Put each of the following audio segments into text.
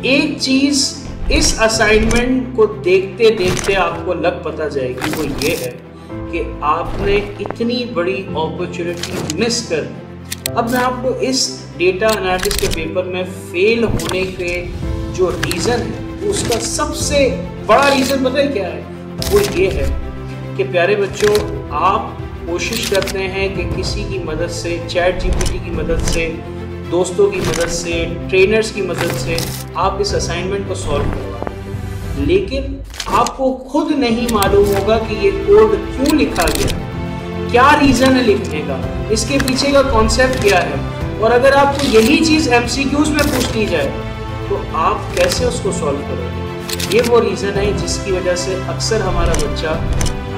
एक चीज इस असाइनमेंट को देखते देखते आपको लग पता जाएगी, वो ये है कि आपने इतनी बड़ी अपॉर्चुनिटी मिस कर दी। अब मैं आपको इस डेटा एनालिटिक्स के पेपर में फेल होने के जो रीज़न है, उसका सबसे बड़ा रीज़न पता है क्या है? वो ये है कि प्यारे बच्चों, आप कोशिश करते हैं कि किसी की मदद से, चैट जीपीटी की मदद से, दोस्तों की मदद से, ट्रेनर्स की मदद से आप इस असाइनमेंट को सॉल्व करवा, लेकिन आपको खुद नहीं मालूम होगा कि ये कोड क्यों लिखा गया, क्या रीज़न है लिखने का, इसके पीछे का कॉन्सेप्ट क्या है। और अगर आपको यही चीज़ एमसीक्यूज में पूछ ली जाए तो आप कैसे उसको सॉल्व करोगे? ये वो रीज़न है जिसकी वजह से अक्सर हमारा बच्चा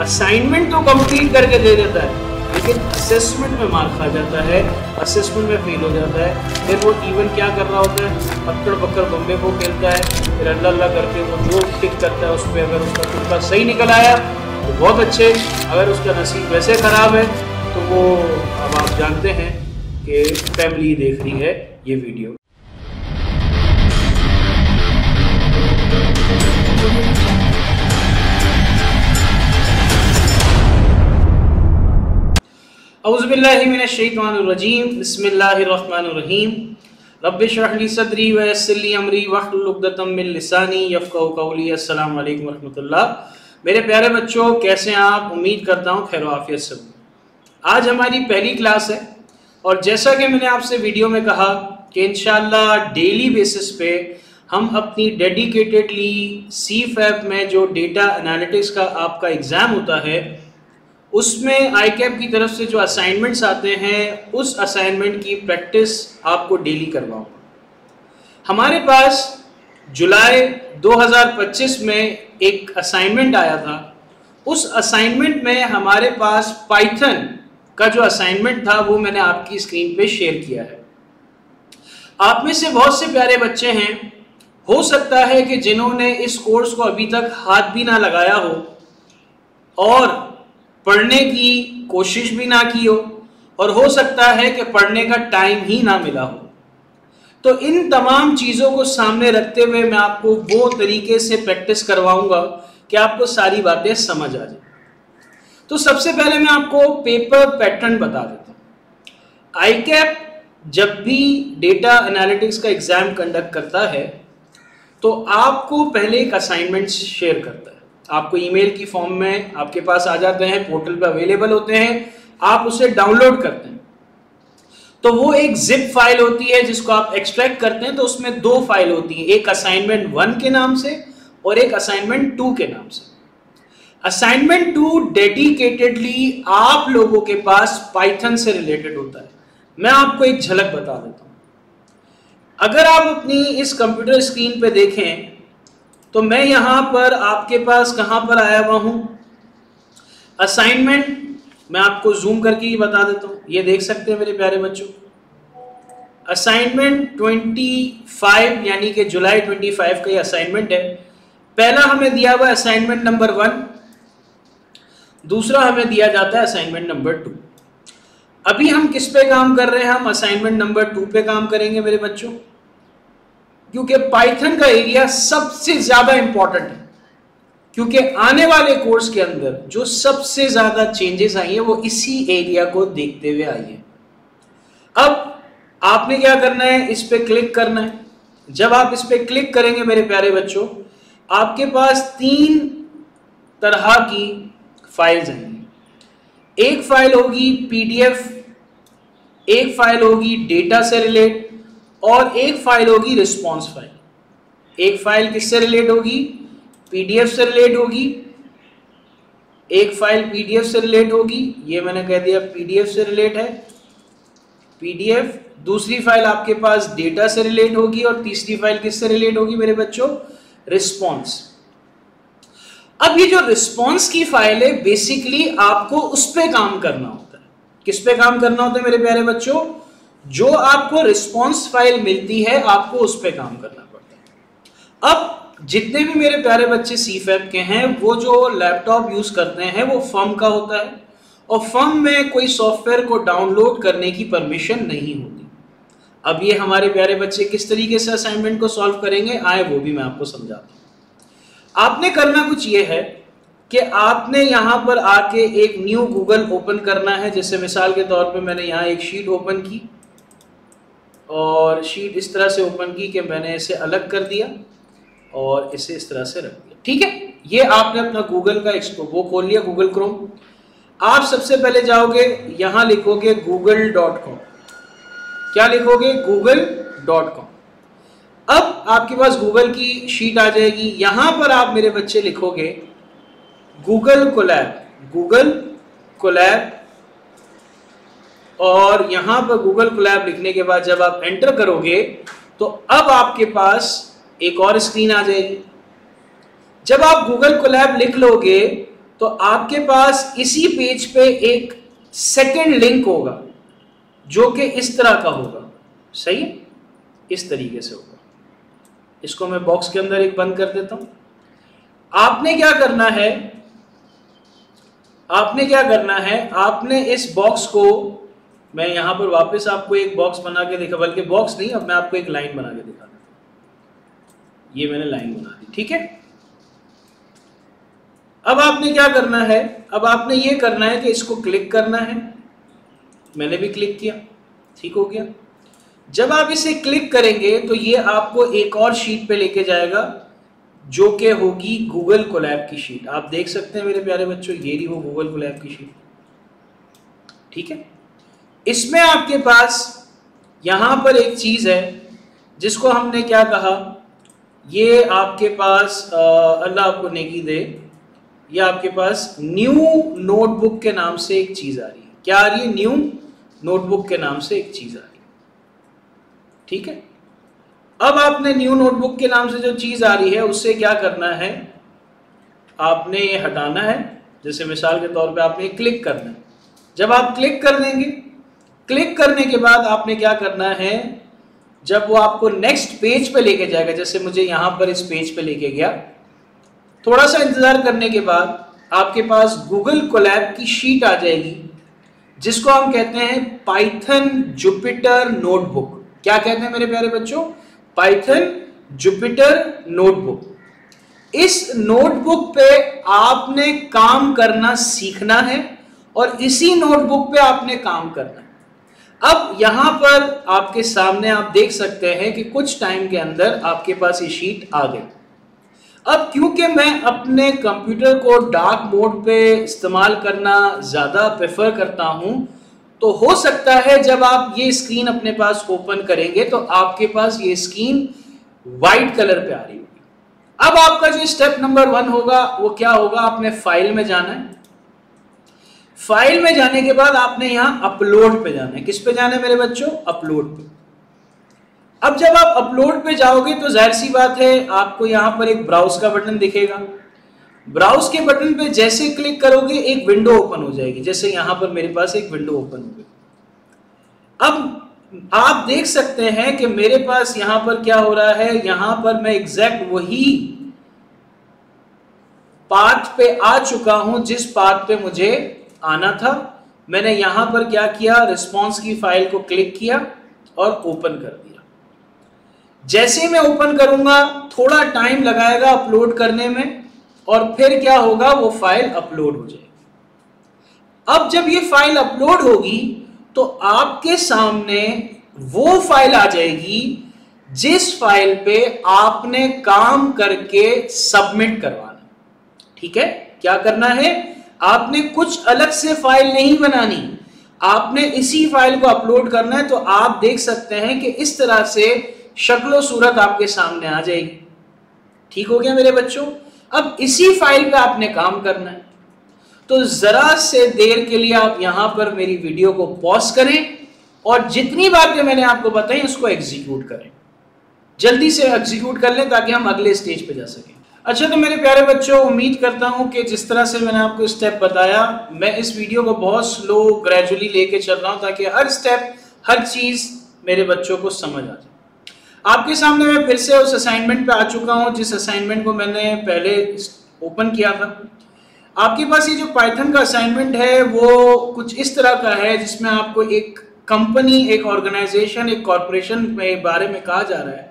असाइनमेंट तो कंप्लीट करके दे देता है, लेकिन असेसमेंट में मार खा जाता है, असेसमेंट में फेल हो जाता है। फिर वो इवन क्या कर रहा होता है, अक्कड़ बक्कड़ बम्बे को खेलता है, फिर अल्लाह अल्लाह करके वो जो टिक करता है उस पर अगर उसका तुक्का सही निकल आया तो बहुत अच्छे, अगर उसका नसीब वैसे ख़राब है तो वो अब आप जानते हैं कि फैमिली देख रही है ये वीडियो। औज़ुबिल्लाहि मिनश्शैतानिर्रजीम, बिस्मिल्लाहिर्रहमानिर्रहीम, रब्बिश्रह ली सदरी व यस्सिर ली अमरी वहलुल उक़दतम मिन लिसानी यफ़क़हू क़ौली। अस्सलामु अलैकुम रहमतुल्लाह। मेरे प्यारे बच्चों, कैसे हैं आप? उम्मीद करता हूँ खैर आफियत से। आज हमारी पहली क्लास है और जैसा कि मैंने आपसे वीडियो में कहा कि इंशाअल्लाह डेली बेसिस पे हम अपनी डेडिकेटेडली CFAP में जो डेटा एनालिटिक्स का आपका एग्ज़ाम होता है उसमें ICAP की तरफ से जो असाइनमेंट्स आते हैं, उस असाइनमेंट की प्रैक्टिस आपको डेली करवाऊँगा। हमारे पास जुलाई 2025 में एक असाइनमेंट आया था। उस असाइनमेंट में हमारे पास पाइथन का जो असाइनमेंट था वो मैंने आपकी स्क्रीन पे शेयर किया है। आप में से बहुत से प्यारे बच्चे हैं, हो सकता है कि जिन्होंने इस कोर्स को अभी तक हाथ भी ना लगाया हो और पढ़ने की कोशिश भी ना की हो, और हो सकता है कि पढ़ने का टाइम ही ना मिला हो। तो इन तमाम चीज़ों को सामने रखते हुए मैं आपको वो तरीके से प्रैक्टिस करवाऊंगा कि आपको सारी बातें समझ आ जाए। तो सबसे पहले मैं आपको पेपर पैटर्न बता देता हूँ। ICAP जब भी डेटा एनालिटिक्स का एग्ज़ाम कंडक्ट करता है तो आपको पहले एक असाइनमेंट शेयर करता है। आपको ईमेल की फॉर्म में आपके पास आ जाते हैं, पोर्टल पे अवेलेबल होते हैं, आप उसे डाउनलोड करते हैं। तो वो एक जिप फाइल होती है जिसको आप एक्सट्रैक्ट करते हैं। तो उसमें दो फाइल होती हैं, एक असाइनमेंट 1 के नाम से और एक असाइनमेंट 2 के नाम से। असाइनमेंट 2 डेडिकेटेडली आप लोगों के पास पाइथन से रिलेटेड होता है। मैं आपको एक झलक बता देता हूँ। अगर आप अपनी इस कंप्यूटर स्क्रीन पे देखें तो मैं यहाँ पर आपके पास कहाँ पर आया हुआ हूँ, असाइनमेंट, मैं आपको जूम करके ही बता देता हूँ। ये देख सकते हैं मेरे प्यारे बच्चों, असाइनमेंट 25 यानी कि जुलाई 25 का ये असाइनमेंट है। पहला हमें दिया हुआ है असाइनमेंट नंबर 1, दूसरा हमें दिया जाता है असाइनमेंट नंबर 2। अभी हम किस पे काम कर रहे हैं? हम असाइनमेंट नंबर 2 पे काम करेंगे मेरे बच्चों, क्योंकि पाइथन का एरिया सबसे ज़्यादा इंपॉर्टेंट है। क्योंकि आने वाले कोर्स के अंदर जो सबसे ज़्यादा चेंजेस आई हैं वो इसी एरिया को देखते हुए आई है। अब आपने क्या करना है, इस पे क्लिक करना है। जब आप इस पे क्लिक करेंगे मेरे प्यारे बच्चों, आपके पास 3 तरह की फाइल्स आएंगी। एक फाइल होगी PDF, एक फाइल होगी डेटा से रिलेट और एक फाइल होगी रिस्पॉन्स फाइल। एक फाइल किससे रिलेट होगी? PDF से रिलेट होगी। एक फाइल PDF से रिलेट होगी, ये मैंने कह दिया PDF से रिलेट है, PDF। दूसरी फाइल आपके पास डेटा से रिलेट होगी और तीसरी फाइल किससे रिलेट होगी मेरे बच्चों? रिस्पॉन्स। अब ये जो रिस्पॉन्स की फाइल है, बेसिकली आपको उस पे काम करना होता है। किस पे काम करना होता है मेरे प्यारे बच्चों? जो आपको रिस्पॉन्स फाइल मिलती है आपको उस पे काम करना पड़ता है। अब जितने भी मेरे प्यारे बच्चे CFAP के हैं, वो जो लैपटॉप यूज करते हैं वो फर्म का होता है और फर्म में कोई सॉफ्टवेयर को डाउनलोड करने की परमिशन नहीं होती। अब ये हमारे प्यारे बच्चे किस तरीके से असाइनमेंट को सॉल्व करेंगे, आए वो भी मैं आपको समझाता हूँ। आपने करना कुछ ये है कि आपने यहाँ पर आके एक न्यू गूगल ओपन करना है। जैसे मिसाल के तौर पे मैंने यहाँ एक शीट ओपन की और शीट इस तरह से ओपन की कि मैंने इसे अलग कर दिया और इसे इस तरह से रख दिया। ठीक है, ये आपने अपना गूगल का वो खोल लिया, गूगल क्रोम। आप सबसे पहले जाओगे, यहाँ लिखोगे google.com। क्या लिखोगे? google.com। अब आपके पास गूगल की शीट आ जाएगी। यहां पर आप मेरे बच्चे लिखोगे गूगल कोलैब, और यहां पर गूगल कोलैब लिखने के बाद जब आप एंटर करोगे तो अब आपके पास एक और स्क्रीन आ जाएगी। जब आप गूगल कोलैब लिख लोगे तो आपके पास इसी पेज पे एक सेकंड लिंक होगा जो कि इस तरह का होगा। सही है, इस तरीके से होगा। इसको मैं बॉक्स के अंदर एक बंद कर देता हूं। आपने क्या करना है, आपने इस बॉक्स को, मैं यहां पर वापस आपको एक बॉक्स बना के दिखा, बल्कि बॉक्स नहीं, अब मैं आपको एक लाइन बना के दिखा देता हूं। ये मैंने लाइन बना दी। ठीक है, अब आपने क्या करना है, अब आपने ये करना है कि इसको क्लिक करना है। मैंने भी क्लिक किया, ठीक हो गया। जब आप इसे क्लिक करेंगे तो ये आपको एक और शीट पे लेके जाएगा जो कि होगी गूगल कोलैब की शीट। आप देख सकते हैं मेरे प्यारे बच्चों, ये रही वो गूगल कोलैब की शीट। ठीक है, इसमें आपके पास यहां पर एक चीज है जिसको हमने क्या कहा, ये आपके पास अल्लाह आपको नेकी दे, ये आपके पास न्यू नोटबुक के नाम से एक चीज आ रही है। क्या आ रही है? न्यू नोटबुक के नाम से एक चीज आ रही है। ठीक है, अब आपने न्यू नोटबुक के नाम से जो चीज आ रही है उससे क्या करना है, आपने ये हटाना है। जैसे मिसाल के तौर पे आपने क्लिक करना है। जब आप क्लिक कर देंगे, क्लिक करने के बाद आपने क्या करना है, जब वो आपको नेक्स्ट पेज पे लेके जाएगा, जैसे मुझे यहां पर इस पेज पे लेके गया, थोड़ा सा इंतजार करने के बाद आपके पास गूगल कोलैब की शीट आ जाएगी जिसको हम कहते हैं पाइथन जुपिटर नोटबुक। क्या कहते हैं मेरे प्यारे बच्चों? Python Jupyter notebook. इस नोटबुक पे आपने काम करना सीखना है और इसी नोटबुक पे आपने काम करना है। अब यहां पर आपके सामने आप देख सकते हैं कि कुछ टाइम के अंदर आपके पास ये शीट आ गई। अब क्योंकि मैं अपने कंप्यूटर को डार्क मोड पे इस्तेमाल करना ज़्यादा प्रेफर करता हूं, तो हो सकता है जब आप ये स्क्रीन अपने पास ओपन करेंगे तो आपके पास ये स्क्रीन वाइट कलर पे आ रही होगी। अब आपका जो स्टेप नंबर 1 होगा वो क्या होगा, आपने फाइल में जाना है। फाइल में जाने के बाद आपने यहां अपलोड पे जाना है। किस पे जाना है मेरे बच्चों? अपलोड पे। अब जब आप अपलोड पे जाओगे तो जाहिर सी बात है आपको यहां पर एक ब्राउज का बटन दिखेगा। ब्राउज के बटन पे जैसे क्लिक करोगे एक विंडो ओपन हो जाएगी। जैसे यहां पर मेरे पास एक विंडो ओपन हो गई। अब आप देख सकते हैं कि मेरे पास यहां पर क्या हो रहा है, यहां पर मैं एग्जैक्ट वही पाथ पे आ चुका हूं जिस पाथ पे मुझे आना था। मैंने यहां पर क्या किया, रिस्पॉन्स की फाइल को क्लिक किया और ओपन कर दिया। जैसे ही मैं ओपन करूंगा थोड़ा टाइम लगाएगा अपलोड करने में और फिर क्या होगा, वो फाइल अपलोड हो जाएगी। अब जब ये फाइल अपलोड होगी तो आपके सामने वो फाइल आ जाएगी जिस फाइल पे आपने काम करके सबमिट करवाना। ठीक है, क्या करना है, आपने कुछ अलग से फाइल नहीं बनानी, आपने इसी फाइल को अपलोड करना है। तो आप देख सकते हैं कि इस तरह से शक्लो सूरत आपके सामने आ जाएगी। ठीक हो गया मेरे बच्चों। अब इसी फाइल पे आपने काम करना है। तो जरा से देर के लिए आप यहां पर मेरी वीडियो को पॉज करें और जितनी बातें मैंने आपको बताई उसको एग्जीक्यूट करें। जल्दी से एग्जीक्यूट कर लें ताकि हम अगले स्टेज पे जा सकें। अच्छा, तो मेरे प्यारे बच्चों, उम्मीद करता हूं कि जिस तरह से मैंने आपको स्टेप बताया, मैं इस वीडियो को बहुत स्लो ग्रेजुअली लेके चल रहा हूं ताकि हर स्टेप, हर चीज मेरे बच्चों को समझ आ जाए। आपके सामने मैं फिर से उस असाइनमेंट पे आ चुका हूं जिस असाइनमेंट को मैंने पहले ओपन किया था। आपके पास ये जो पाइथन का असाइनमेंट है वो कुछ इस तरह का है जिसमें आपको एक कंपनी, एक ऑर्गेनाइजेशन, एक कॉर्पोरेशन के बारे में कहा जा रहा है।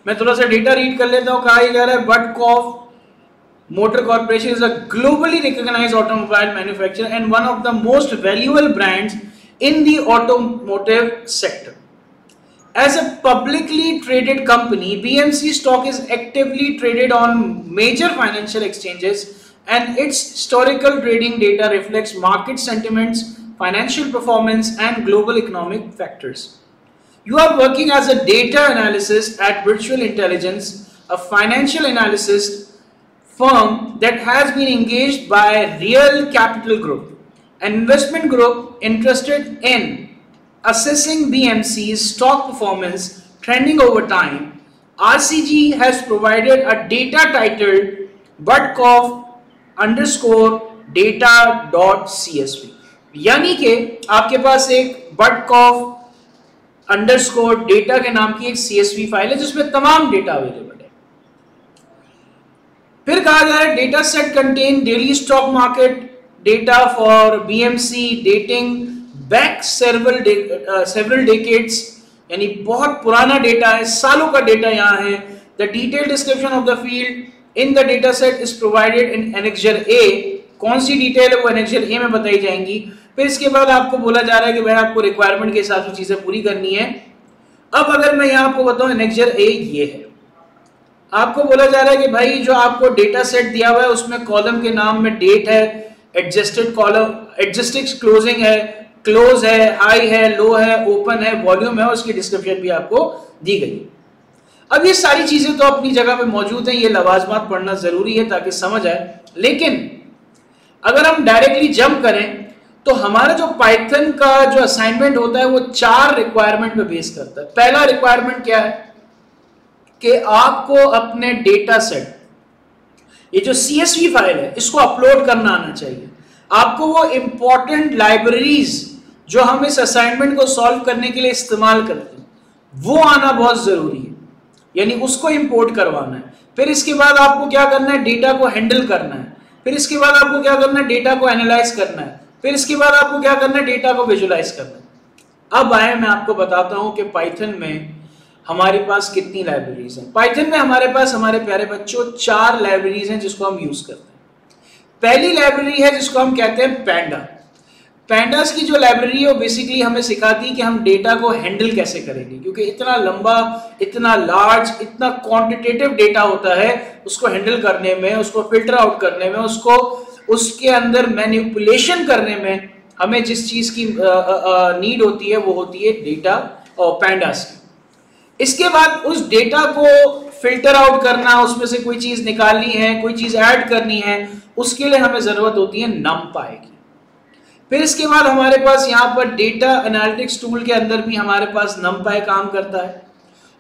मैं थोड़ा सा डेटा रीड कर लेता हूँ। कहा जा रहा है Buddkoff Motor Corporation is a globally recognized automobile manufacturer and one of the most valuable brands in the automotive sector. As a publicly traded company, BMC stock is actively traded on major financial exchanges and its historical trading data reflects market sentiments, financial performance and global economic factors. You are working as a data analyst at Virtual Intelligence, a financial analysis firm that has been engaged by Real Capital Group, an investment group interested in assessing BMC's stock performance trending over time. RCG has provided a data titled Buddkoff_data.csv, यानी कि आपके पास एक Buddkoff_data के नाम की एक CSV file है जिसमें तमाम डेटा अवेलेबल है। फिर कहा जा रहा है data set contain daily stock market data for BMC dating back several decades, यानी बहुत पुराना डेटा है, सालों का डेटा यहाँ है। The detail description of the field in the data set is provided in annexure A. कौन सी डिटेल है वो एनेक्सर ए में बताई जाएंगी। फिर इसके बाद आपको बोला जा रहा है कि भाई आपको रिक्वायरमेंट के हिसाब से चीजें पूरी करनी है। अब अगर मैं यहाँ आपको बताऊं एनेक्सर ए ये है, आपको बोला जा रहा है कि भाई जो आपको डेटा सेट दिया हुआ है उसमें कॉलम के नाम में डेट है, एडजस्टेड कॉलम, एडजस्टेड क्लोजिंग है, क्लोज है, हाई है, लो है, ओपन है, वॉल्यूम है, उसकी डिस्क्रिप्शन भी आपको दी गई। अब ये सारी चीजें तो अपनी जगह पे मौजूद हैं, ये लवाजमात पढ़ना जरूरी है ताकि समझ आए। लेकिन अगर हम डायरेक्टली जंप करें तो हमारा जो पाइथन का जो असाइनमेंट होता है वो 4 रिक्वायरमेंट पे बेस करता है। पहला रिक्वायरमेंट क्या है कि आपको अपने डेटा सेट, ये जो CSV फाइल है, इसको अपलोड करना आना चाहिए। आपको वो इंपॉर्टेंट लाइब्रेरीज जो हम इस असाइनमेंट को सॉल्व करने के लिए इस्तेमाल करते हैं वो आना बहुत जरूरी है, यानी उसको इंपोर्ट करवाना है। फिर इसके बाद आपको क्या करना है, डेटा को हैंडल करना है। फिर इसके बाद आपको क्या करना है, डेटा को एनालाइज करना है। फिर इसके बाद आपको क्या करना है, डेटा को विजुलाइज करना है। अब आए मैं आपको बताता हूं कि पाइथन में हमारे पास कितनी लाइब्रेरीज हैं। पाइथन में हमारे पास, हमारे प्यारे बच्चों, 4 लाइब्रेरीज हैं जिसको हम यूज करते हैं। पहली लाइब्रेरी है जिसको हम कहते हैं पैंडा। पैंडास की जो लाइब्रेरी है वो बेसिकली हमें सिखाती है कि हम डेटा को हैंडल कैसे करेंगे, क्योंकि इतना लंबा, इतना लार्ज, इतना क्वांटिटेटिव डेटा होता है, उसको हैंडल करने में, उसको फिल्टर आउट करने में, उसको उसके अंदर मैनिपुलेशन करने में हमें जिस चीज की नीड होती है वो होती है डेटा और पैंडास की। इसके बाद उस डेटा को फिल्टर आउट करना, उसमें से कोई चीज निकालनी है, कोई चीज ऐड करनी है, उसके लिए हमें जरूरत होती है NumPy की। फिर इसके बाद हमारे पास यहाँ पर डेटा एनालिटिक्स टूल के अंदर भी हमारे पास NumPy काम करता है।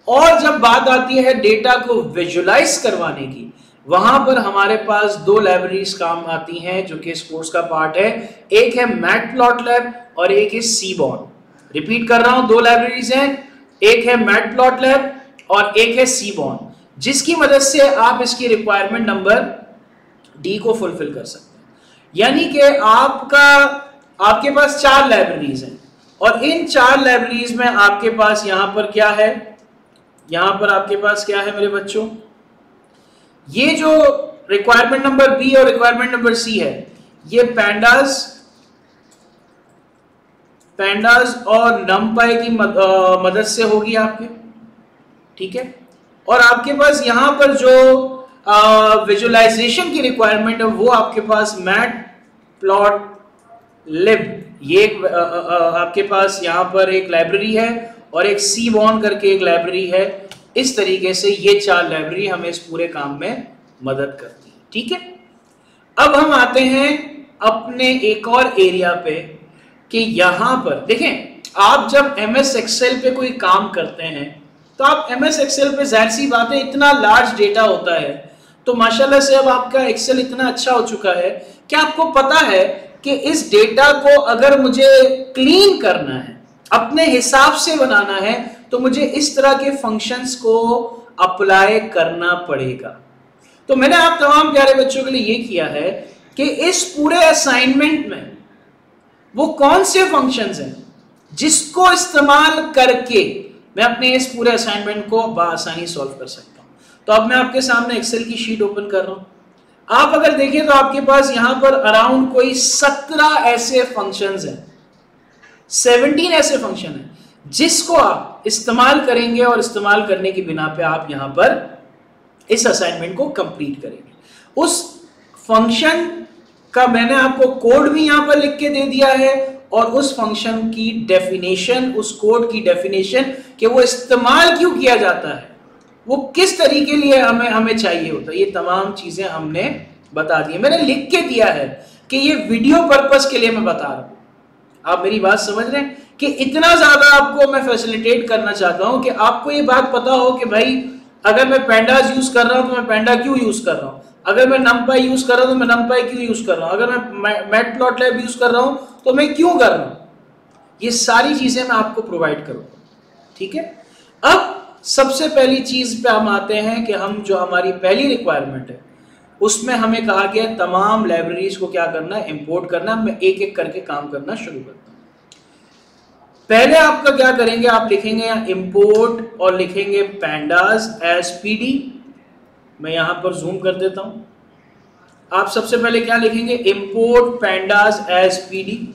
और जब बात आती है डेटा को विजुलाइज करवाने की, वहां पर हमारे पास 2 लाइब्रेरीज काम आती हैं जो कि इस कोर्स का पार्ट है। एक है मैटप्लॉटलिब और एक है सीबॉर्न। रिपीट कर रहा हूं, 2 लाइब्रेरीज हैं, एक है मैटप्लॉटलिब और एक है सीबॉर्न, जिसकी मदद से आप इसकी रिक्वायरमेंट नंबर D को फुलफिल कर सकते हैं। यानी कि आपके पास 4 लाइब्रेरीज हैं और इन 4 लाइब्रेरीज में आपके पास यहां पर क्या है, यहां पर आपके पास क्या है मेरे बच्चों, ये जो रिक्वायरमेंट नंबर B और रिक्वायरमेंट नंबर C है, ये पैंडास और NumPy की मदद से होगी आपके, ठीक है। और आपके पास यहां पर जो विजुअलाइजेशन की रिक्वायरमेंट है वो आपके पास मैटप्लॉटलिब, ये आपके पास यहां पर एक लाइब्रेरी है और एक सीबॉर्न करके एक लाइब्रेरी है। इस तरीके से ये 4 लाइब्रेरी हमें इस पूरे काम में मदद करती है, ठीक है। अब हम आते हैं अपने एक और एरिया पे कि यहां पर देखें, आप जब MS एक्सेल पे कोई काम करते हैं तो आप MS एक्सेल पे जाहिर सी बात है इतना लार्ज डेटा होता है, तो माशाल्लाह से अब आपका एक्सेल इतना अच्छा हो चुका है कि आपको पता है कि इस डेटा को अगर मुझे क्लीन करना है, अपने हिसाब से बनाना है, तो मुझे इस तरह के फंक्शंस को अप्लाई करना पड़ेगा। तो मैंने आप तमाम प्यारे बच्चों के लिए ये किया है कि इस पूरे असाइनमेंट में वो कौन से फंक्शंस हैं जिसको इस्तेमाल करके मैं अपने इस पूरे असाइनमेंट को बआसानी सॉल्व कर सकता हूं। तो अब मैं आपके सामने एक्सेल की शीट ओपन कर रहा हूं। आप अगर देखें तो आपके पास यहां पर अराउंड कोई 17 ऐसे फंक्शंस हैं, 17 ऐसे फंक्शन हैं जिसको आप इस्तेमाल करेंगे और इस्तेमाल करने की बिना पे आप यहां पर इस असाइनमेंट को कंप्लीट करेंगे। उस फंक्शन का मैंने आपको कोड भी यहां पर लिख के दे दिया है और उस फंक्शन की डेफिनेशन, उस कोड की डेफिनेशन कि वो इस्तेमाल क्यों किया जाता है, वो किस तरीके लिए हमें चाहिए होता है, ये तमाम चीजें हमने बता दी। मैंने लिख के दिया है कि ये वीडियो पर्पस के लिए मैं बता रहा हूं। आप मेरी बात समझ रहे हैं कि इतना ज्यादा आपको मैं फैसिलिटेट करना चाहता हूं कि आपको ये बात पता हो कि भाई अगर मैं पैंडास यूज कर रहा हूं तो मैं पैंडा क्यों यूज कर रहा हूं, अगर मैं नमपाई यूज कर रहा हूं तो मैं नमपाई क्यों यूज कर रहा हूं, अगर मैं मैटप्लॉटलिब यूज कर रहा हूं तो मैं क्यों कर रहा हूं। ये सारी चीजें मैं आपको प्रोवाइड करूंगा। ठीक है, अब सबसे पहली चीज पे हम आते हैं कि हम जो हमारी पहली रिक्वायरमेंट है उसमें हमें कहा गया तमाम लाइब्रेरीज को क्या करना है, इंपोर्ट करना। मैं एक एक करके काम करना शुरू करता हूं। पहले आपका क्या करेंगे, आप लिखेंगे यहाँ इंपोर्ट और लिखेंगे पैंडास एज पीडी। मैं यहां पर जूम कर देता हूं। आप सबसे पहले क्या लिखेंगे, import pandas as PD,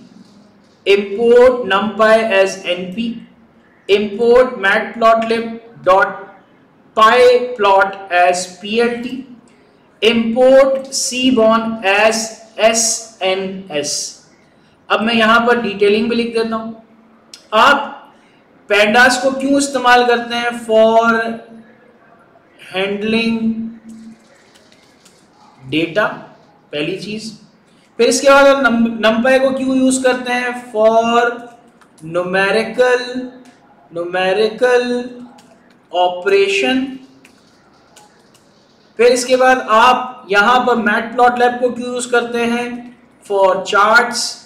import numpy as np, import matplotlib dot pyplot as plt, import cbon as sns। अब मैं यहां पर डिटेलिंग भी लिख देता हूं। आप पैंडास को क्यों इस्तेमाल करते हैं, फॉर हैंडलिंग डेटा, पहली चीज। फिर इसके बाद आप numpy को क्यों यूज करते हैं, फॉर न्यूमेरिकल ऑपरेशन। फिर इसके बाद आप यहां पर मैटप्लॉटलिब को क्यों यूज करते हैं, फॉर चार्ट्स।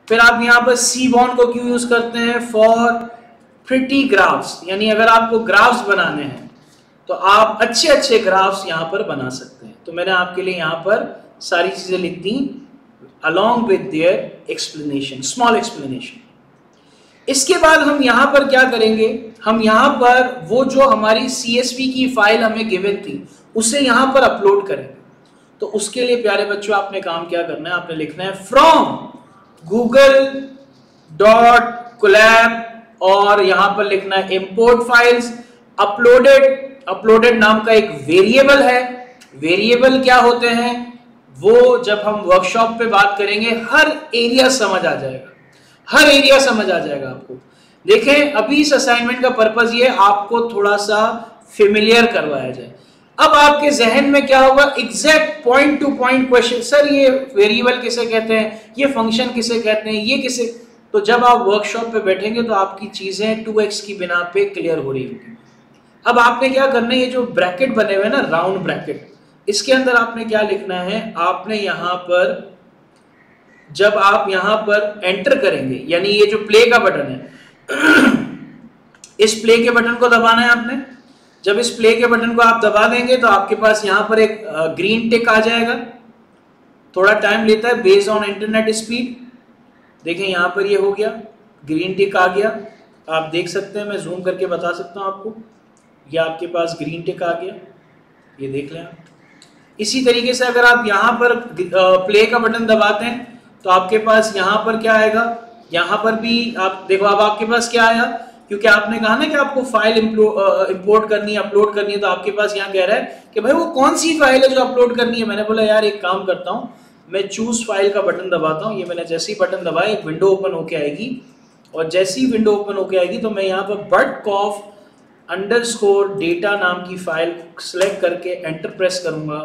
फिर आप यहां पर cbon को क्यों यूज करते हैं, फॉर प्रिटी ग्राफ्स, यानी अगर आपको ग्राफ्स बनाने हैं तो आप अच्छे अच्छे ग्राफ्स यहां पर बना सकते हैं। तो मैंने आपके लिए यहां पर सारी चीजें लिख दी along with their explanation, small explanation। इसके बाद हम यहां पर क्या करेंगे, हम यहां पर वो जो हमारी CSV की फाइल हमें गिवन थी उसे यहां पर अपलोड करेंगे। तो उसके लिए प्यारे बच्चों आपने काम क्या करना है, आपने लिखना है फ्रॉम google.colab और यहां पर लिखना है इंपोर्ट फाइल्स अपलोडेड नाम का एक वेरिएबल है। वेरिएबल क्या होते हैं, वो जब हम वर्कशॉप पे बात करेंगे हर एरिया समझ आ जाएगा, हर एरिया समझ आ जाएगा आपको। देखें अभी इस असाइनमेंट का पर्पस ये आपको थोड़ा सा फेमिलियर करवाया जाए। अब आपके जहन में क्या होगा, exact point two point question, sir ये वेरिएबल किसे कहते हैं, ये फंक्शन किसे कहते हैं, ये किसे। तो जब आप वर्कशॉप पे बैठेंगे तो आपकी चीजें 2x की बिना पे क्लियर हो रही होगी। अब आपने क्या करना है, ये जो ब्रैकेट बने हुए ना, राउंड ब्रैकेट, इसके अंदर आपने क्या लिखना है, आपने यहां पर जब आप यहां पर एंटर करेंगे, यानी ये जो प्ले का बटन है इस प्ले के बटन को दबाना है आपने। जब इस प्ले के बटन को आप दबा देंगे तो आपके पास यहां पर एक ग्रीन टिक आ जाएगा। थोड़ा टाइम लेता है बेस्ड ऑन इंटरनेट स्पीड। देखें यहां पर ये हो गया, ग्रीन टिक आ गया, आप देख सकते हैं, मैं जूम करके बता सकता हूं आपको, ये आपके पास ग्रीन टिक आ गया, ये देख लें आप। इसी तरीके से अगर आप यहां पर प्ले का बटन दबाते हैं तो आपके पास यहां पर क्या आएगा, यहां पर भी आप देखो, अब आपके पास क्या आया, क्योंकि आपने कहा ना कि आपको फाइल इंपोर्ट करनी है, अपलोड करनी है, तो आपके पास यहाँ कह रहा है कि भाई वो कौन सी फाइल है जो अपलोड करनी है। मैंने बोला यार एक काम करता हूँ, मैं चूज फाइल का बटन दबाता हूँ। ये मैंने जैसे ही बटन दबाया एक विंडो ओपन होके आएगी, और जैसी ही विंडो ओपन होके आएगी तो मैं यहाँ पर butkoff_data नाम की फाइल सेलेक्ट करके एंटर प्रेस करूंगा